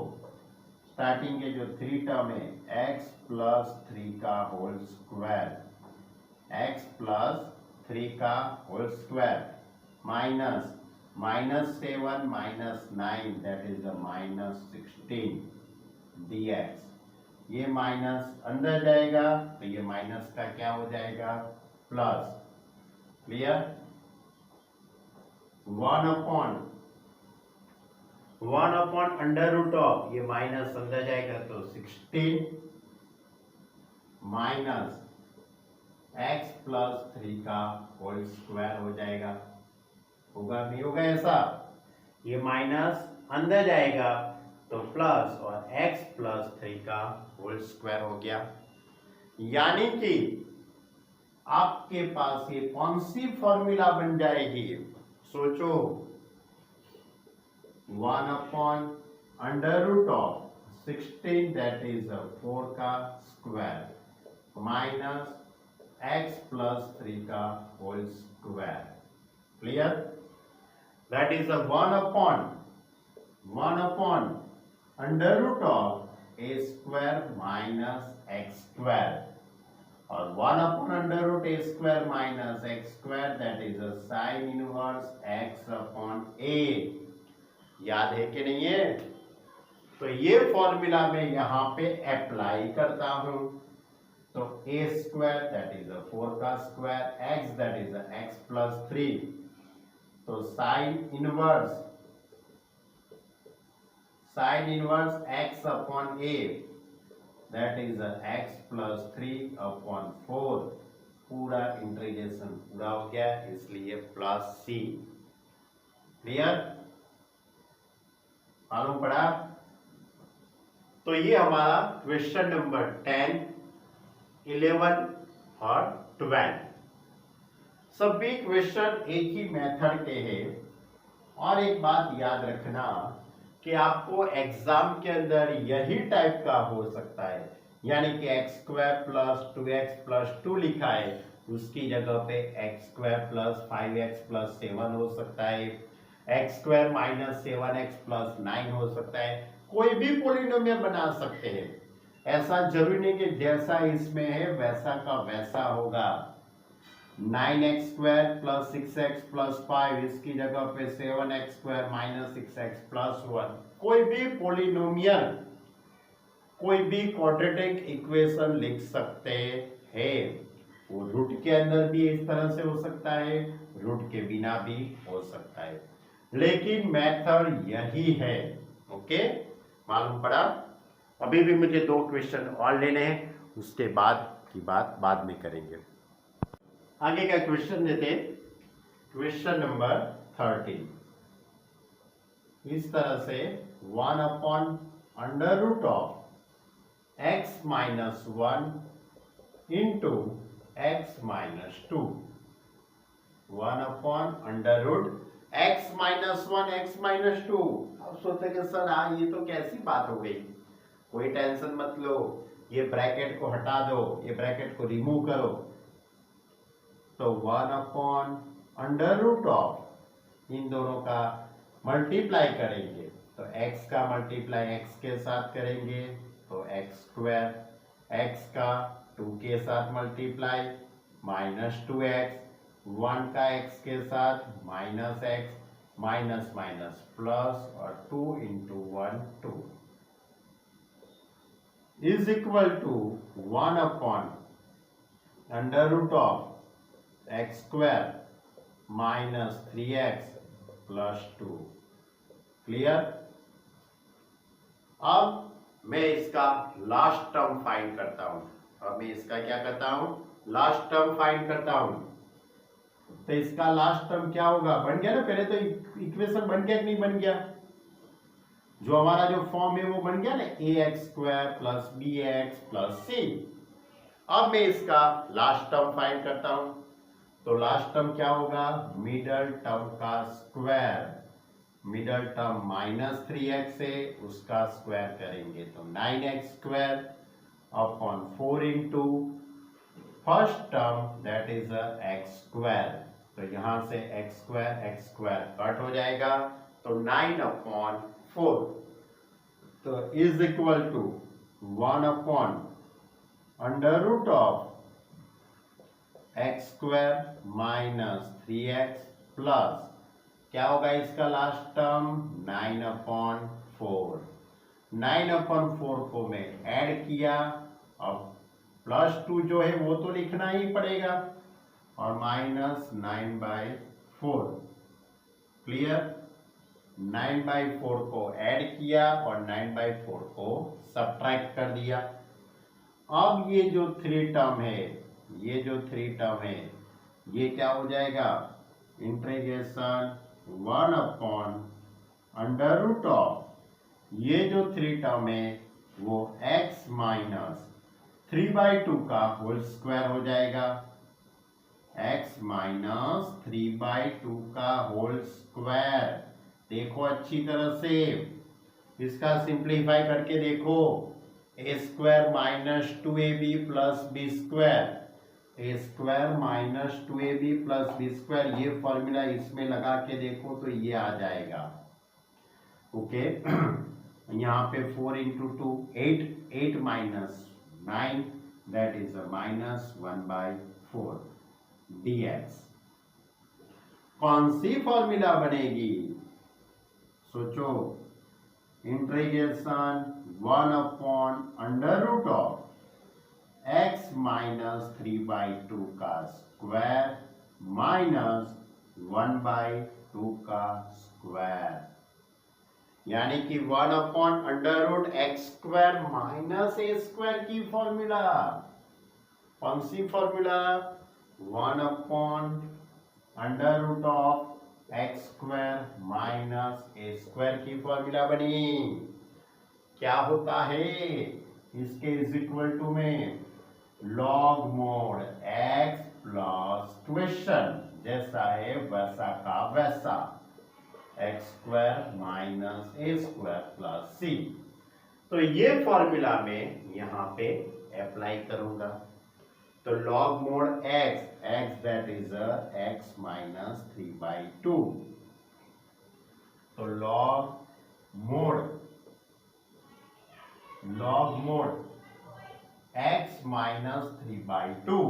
स्टार्टिंग के जो 3 टर्म है, x + 3 का होल स्क्वायर, x + 3 का whole square, minus -7 - 9, that is -16 dx। ये माइनस अंदर जाएगा, तो ये माइनस का क्या हो जाएगा? प्लस। क्लियर? 1/√, ये माइनस अंदर जाएगा, तो 16 माइनस x + 3 का होल स्क्वायर हो जाएगा। होगा नहीं होगा ऐसा? ये माइनस अंदर जाएगा तो प्लस, और x + 3 का होल स्क्वायर हो गया। यानी कि आपके पास ये कौन सी फॉर्मूला बन जाएगी? सोचो, 1/√16, दैट इज 4 का स्क्वायर, माइनस x + 3 का whole square. Clear? That is 1/√, a² - x², और 1/√a² - x², that is sin inverse x/a। याद है कि नहीं है? तो ये फॉर्मूला मैं यहां पे अप्लाई करता हूं, तो a स्क्वायर दैट इज 4 का square, x that is x plus 3, तो sine inverse x upon a that is x plus 3 upon 4, पूरा इंटीग्रेशन पूरा हो गया, इसलिए प्लस c। क्लियर, मालूम पड़ा। तो ये हमारा क्वेश्चन नंबर 10, 11 और 12 सभी क्वेश्चन एक ही मेथड के हैं। और एक बात याद रखना कि आपको एग्जाम के अंदर यही टाइप का हो सकता है, यानी कि x square plus 2x plus 2 लिखा है, उसकी जगह पे x square plus 5x plus 7 हो सकता है, x square minus 7x plus 9 हो सकता है, कोई भी पॉलिनोमियल बना सकते हैं। ऐसा जरूरी नहीं कि जैसा इसमें है वैसा का वैसा होगा। 9x square plus 6x plus 5, इसकी जगह पे 7x square minus 6x plus 1, कोई भी पॉलिनोमियल, कोई भी क्वाड्रेटिक इक्वेशन लिख सकते हैं। वो रूट के अंदर भी इस तरह से हो सकता है, रूट के बिना भी हो सकता है, लेकिन मेथड यही है। ओके, मालूम पड़ा। अभी भी मुझे 2 क्वेश्चन और लेने हैं, उसके बाद की बात बाद में करेंगे। आगे का क्वेश्चन देते, क्वेश्चन नंबर 13। इस तरह से 1 upon under root of x minus 1 into x minus 2, 1 upon under root x minus 1 x minus 2। अब सोचते कि सर हाँ ये तो कैसी बात हो गई, कोई टेंशन मत लो, ये ब्रैकेट को हटा दो, ये ब्रैकेट को रिमूव करो। तो 1 अपॉन अंडर रूट ऑफ, इन दोनों का मल्टीप्लाई करेंगे, तो x का मल्टीप्लाई x के साथ करेंगे तो x स्क्वायर, x का 2 के साथ मल्टीप्लाई माइनस 2x, 1 का x के साथ minus x, minus minus plus, और 2 into 1 2 is equal to 1 upon under root of x square minus 3x plus 2। Clear. अब मैं इसका लास्ट टर्म फाइंड करता हूं। अब मैं इसका क्या करता हूं, लास्ट टर्म फाइंड करता हूं। तो इसका लास्ट टर्म क्या होगा, बन गया ना, पहले तो इक्वेशन बन गया कि नहीं बन गया, जो हमारा जो फॉर्म है वो बन गया ना, ax square plus bx plus c। अब मैं इसका लास्ट टर्म फाइंड करता हूं, तो लास्ट टर्म क्या होगा, मिडल टर्म का square, middle term minus 3x है, उसका स्क्वायर करेंगे तो 9x square upon 4 into first term that is x square. तो यहां से x स्क्वायर कट हो जाएगा, तो 9 अपॉन 4, तो is equal to 1 upon under root of x square minus 3x plus, क्या होगा इसका लास्ट टर्म, 9 अपॉन 4। 9 अपॉन 4 को मैं ऐड किया, अब प्लस 2 जो है वो तो लिखना ही पड़ेगा, और माइनस 9/4। क्लियर, 9/4 को ऐड किया और 9/4 को सब्ट्रैक्ट कर दिया। अब ये जो 3 टर्म है, ये जो 3 टर्म है, ये क्या हो जाएगा, integration 1 upon under root of, ये जो 3 टर्म है वो x माइनस 3/2 का होल स्क्वायर हो जाएगा, x माइनस 3/2 का होल स्क्वायर। देखो अच्छी तरह से, इसका सिंप्लीफाई करके देखो, a square minus 2ab plus b square, a square minus 2ab plus b square, ये फॉर्मूला इसमें लगा के देखो तो ये आ जाएगा। ओके, यहाँ पे 4 into 2 8, 8 minus 9 that is minus 1/4 dx। कौन सी फॉर्मूला बनेगी, सोचो, integration 1 upon under root of x minus 3/2 का स्क्वायर माइनस 1/2 का स्क्वायर, यानी कि 1/√x² माइनस a² की फॉर्मूला। कौन सी फॉर्मूला? 1/√x² माइनस a² की फॉर्मूला बनी। क्या होता है इसके इज इक्वल टू में log mod x plus question जैसा है वैसा का वैसा x² minus a² plus c। तो ये फॉर्मूला में यहां पे अप्लाई करूंगा। तो log mod x that is x minus 3/2। तो log mod x minus 3/2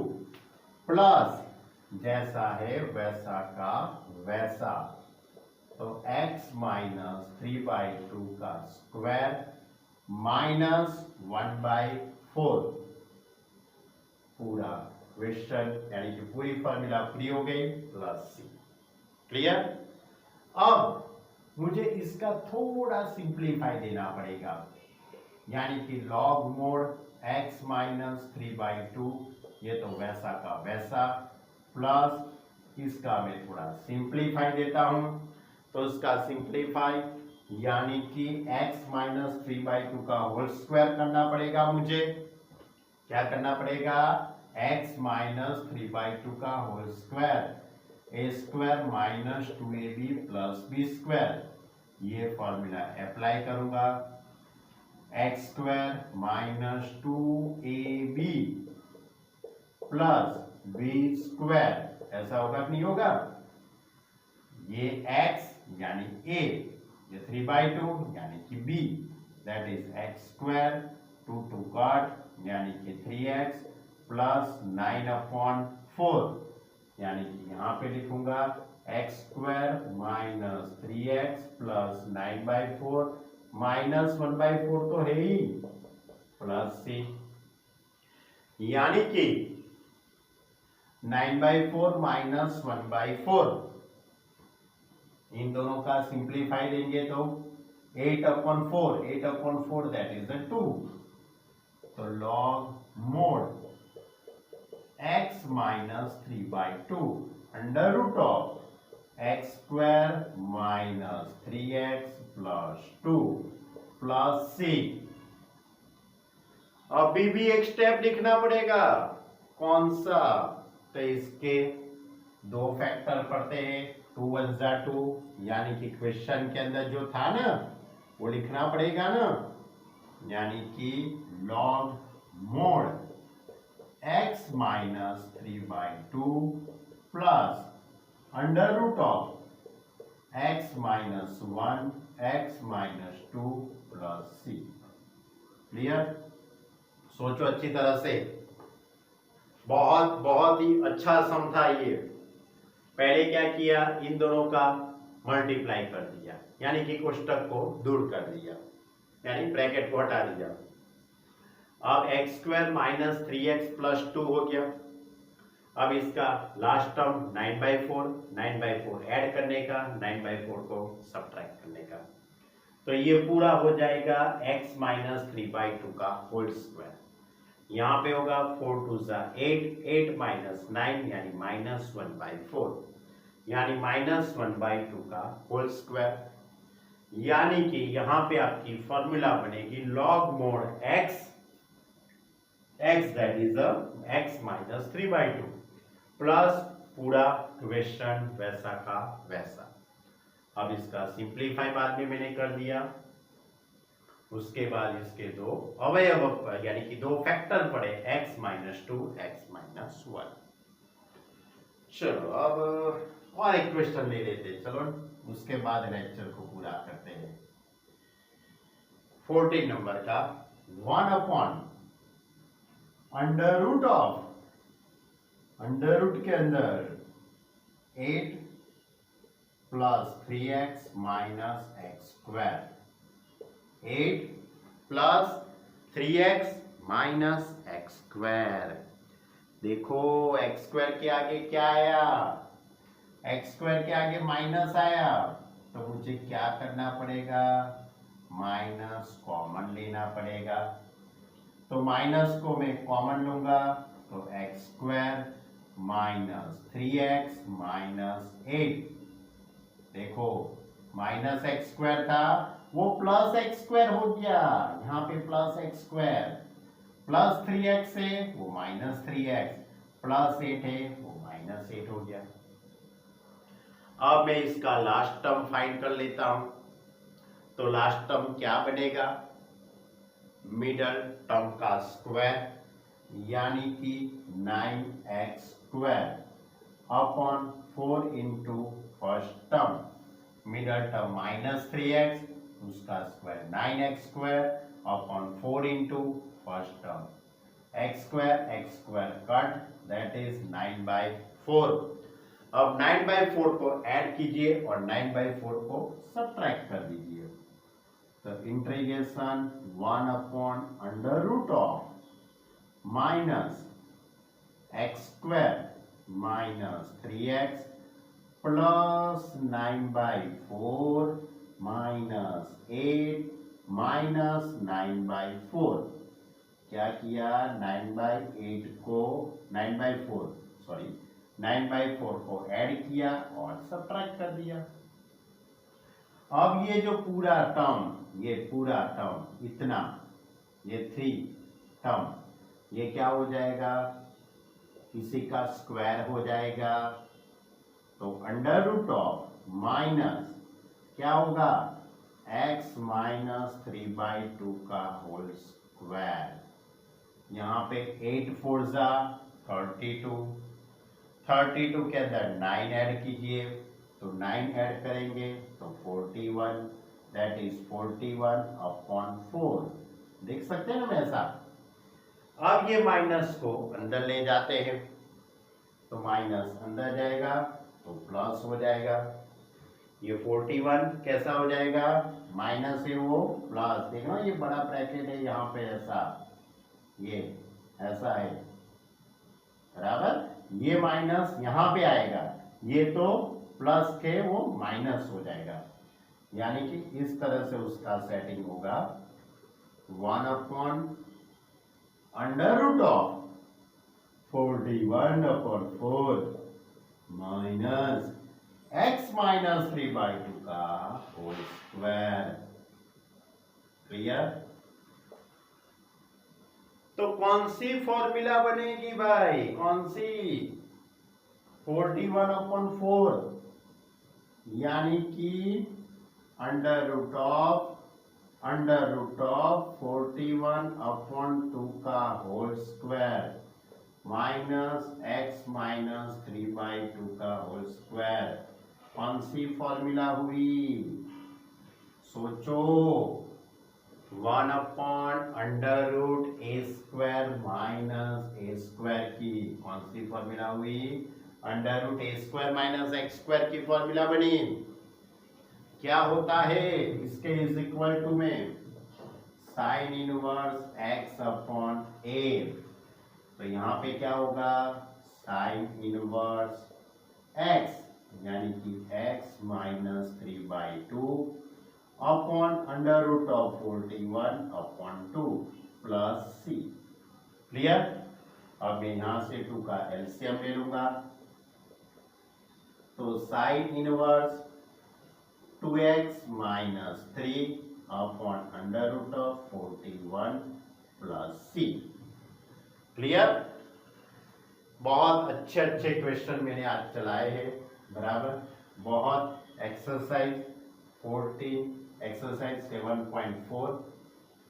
plus जैसा है वैसा का वैसा, तो x माइनस 3/2 का स्क्वायर माइनस 1/4 पूरा क्वेश्चन, यानी कि पूरी फॉर्मूला पूरी हो गई प्लस c। क्लियर? अब मुझे इसका थोड़ा सिंप्लीफाई देना पड़ेगा, यानी कि लॉग मोड x माइनस 3/2 ये तो वैसा का वैसा प्लस इसका मैं थोड़ा सिंप्लीफाई देता हूं। तो इसका सिंप्लीफाई यानी कि x माइनस 3/2 का होल स्क्वायर करना पड़ेगा मुझे। क्या करना पड़ेगा? x माइनस 3/2 का whole square a² minus 2ab plus b², ये फॉर्मूला अप्लाई करूंगा। x² minus 2ab plus b², ऐसा होगा कि नहीं होगा? ये x यानी a, ये 3/2 यानी कि b, that is x², 2 cut यानी कि 3x प्लस 9/4, यानी कि यहां पे लिखूंगा x² minus 3x plus 9/4 minus 1/4 तो है ही प्लस c, यानी कि 9/4 माइनस 1/4 इन दोनों का सिंप्लीफाई देंगे तो 8/4 दैट इज 2। तो log mod x minus 3/2 √x² minus 3x plus 2 plus c। अभी भी एक स्टेप लिखना पड़ेगा। कौन सा? तो इसके दो फैक्टर पड़ते हैं, 2 1 जा 2, यानी कि क्वेश्चन के अंदर जो था ना वो लिखना पड़ेगा ना, यानी कि log mod x minus 3/2 plus √x minus 1 x minus 2 plus c। Clear? सोचो अच्छी तरह से, बहुत बहुत ही अच्छा सम था ये। पहले क्या किया, इन दोनों का मल्टीप्लाई कर दिया, यानी कि कोष्टक को दूर कर दिया, यानी ब्रैकेट को हटा दिया। अब x² माइनस 3x प्लस 2 हो गया। अब इसका लास्ट टर्म 9/4 ऐड करने का, 9/4 को सब्ट्रैक्ट करने का, तो ये पूरा हो जाएगा x माइनस 3/2 का होल स्क्वायर। यहां पे होगा 4 2 जा 8 माइनस 9 यानी माइनस 1/4, यानी माइनस 1/2 का होल स्क्वायर, यानी कि यहां पे आपकी फॉर्मूला बनेगी log mod x that is x minus 3/2 plus पूरा क्वेश्चन वैसा का वैसा। अब इसका सिंप्लीफाई बाद में मैंने कर दिया। उसके बाद इसके दो अवयव यानी कि दो फैक्टर पड़े, x माइनस 2 x माइनस 1। चलो अब और एक क्वेश्चन ले लेते, चलो उसके बाद लेक्चर को पूरा करते हैं। 14 नंबर का 1 अंडर रूट के अंदर 8 plus 3x minus x², 8 plus 3x minus x square. देखो एक्स स्क्वायर के आगे क्या आया, एक्स स्क्वायर के आगे माइनस आया, तो मुझे क्या करना पड़ेगा, माइनस कॉमन लेना पड़ेगा। तो माइनस को मैं कॉमन लूंगा, तो x square minus 3x minus 8। देखो माइनस एक्स स्क्वायर था वो प्लस एक्स स्क्वायर हो गया, यहाँ पे plus x square, plus 3x है वो माइनस 3x, प्लस 8 है वो माइनस 8 हो गया। अब मैं इसका लास्ट टर्म फाइंड कर लेता हूं, तो लास्ट टर्म क्या बनेगा, मिडल टर्म का स्क्वायर यानी कि 9x square upon 4 into first term, middle term minus 3x, उसका square 9x square upon 4 into first term, x square cut, that is 9/4। अब 9/4 को ऐड कीजिए और 9/4 को सब्ट्रैक्ट कर दीजिए, तो integration 1 upon under root of minus x square minus 3x plus 9/4 minus 8 minus 9/4। क्या किया, 9/4 को ऐड किया और सब्ट्रैक्ट कर दिया। अब ये जो पूरा टर्म इतना, ये 3 टर्म, ये क्या हो जाएगा, किसी का स्क्वायर हो जाएगा, तो अंडर रूट ऑफ माइनस क्या होगा, x माइनस 3/2 का होल स्क्वायर। यहाँ पे 8 4 जा 32, 32 के अंदर 9 ऐड कीजिए, तो 9 ऐड करेंगे तो 41, दैट इज 41 अपॉन 4। देख सकते हैं ना ऐसा। अब ये माइनस को अंदर ले जाते हैं, तो माइनस अंदर जाएगा तो प्लस हो जाएगा, ये 41 कैसा हो जाएगा, माइनस है वो प्लस, देखो ये बड़ा ब्रैकेट है यहाँ पे, ऐसा ये ऐसा है बराबर, ये माइनस यहाँ पे आएगा, ये तो प्लस के वो माइनस हो जाएगा, यानी कि इस तरह से उसका सेटिंग होगा 1 upon under root of 41 upon 4 minus x minus 3/2 का होल स्क्वायर। क्लियर। तो कौन सी फॉर्मूला बनेगी भाई, कौन सी, 41 अपॉन 4 यानी कि अंडर रूट ऑफ 41 अपॉन 2 का whole square minus x minus 3/2 का होल स्क्वायर। कौन सी फॉर्मूला हुई, सोचो, 1 upon under root A square minus a square की कौन सी फॉर्मूला हुई, अंडर रूट ए स्क्वायर माइनस एक्स स्क्वायर की फॉर्मूला बनी। क्या होता है, इसके इज इक्वल टू में साइन इनवर्स एक्स अपॉन ए, तो यहाँ पे क्या होगा, साइन इनवर्स एक्स यानी कि x minus 3/2 upon under root of 41 upon 2 plus c। Clear. अब मैं यहां से 2 का एलसीएम ले लूंगा, तो sine inverse 2x minus 3 upon under root of 41 plus c। Clear. बहुत अच्छे अच्छे क्वेश्चन मैंने आज चलाए हैं, बराबर। बहुत एक्सरसाइज 14, एक्सरसाइज 7.4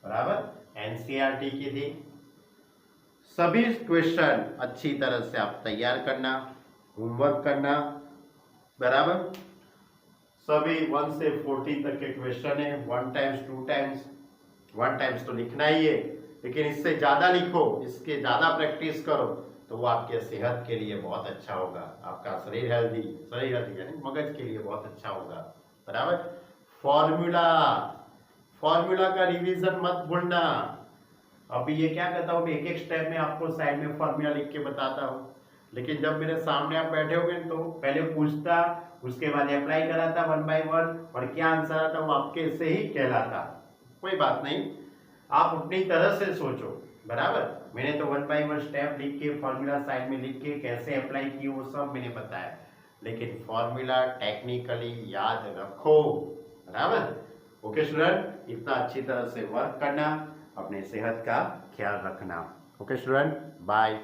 बराबर एनसीईआरटी की थी। सभी क्वेश्चन अच्छी तरह से आप तैयार करना, होमवर्क करना, बराबर। सभी 1 से 14 तक के क्वेश्चन है, 1 टाइम्स 2 टाइम्स, 1 टाइम्स तो लिखना ही है, लेकिन इससे ज्यादा लिखो, इसके ज्यादा प्रैक्टिस करो, तो वो आपके सेहत के लिए बहुत अच्छा होगा, आपका शरीर हेल्दी यानी मगज के लिए बहुत अच्छा होगा, बराबर। फॉर्मूला का रिवीजन मत भूलना, अभी ये क्या करता हूँ, एक एक स्टेप में आपको साइड में फॉर्मूला लिख के बताता हूँ, लेकिन जब मेरे सामने आप बैठे होगे तो पहले पूछता, उसके बाद अप्लाई कराता 1 by 1 और क्या आंसर आता वो आपके से ही कहलाता। कोई बात नहीं, आप अपनी तरह से सोचो, बराबर। मैंने तो 1 by 1 स्टेप लिख के फॉर्मूला साइड में लिख के कैसे अप्लाई किए वो सब मैंने बताया, लेकिन फॉर्मूला टेक्निकली याद रखो, बराबर। ओके स्टूडेंट, इतना अच्छी तरह से वर्क करना, अपने सेहत का ख्याल रखना। Okay student, bye.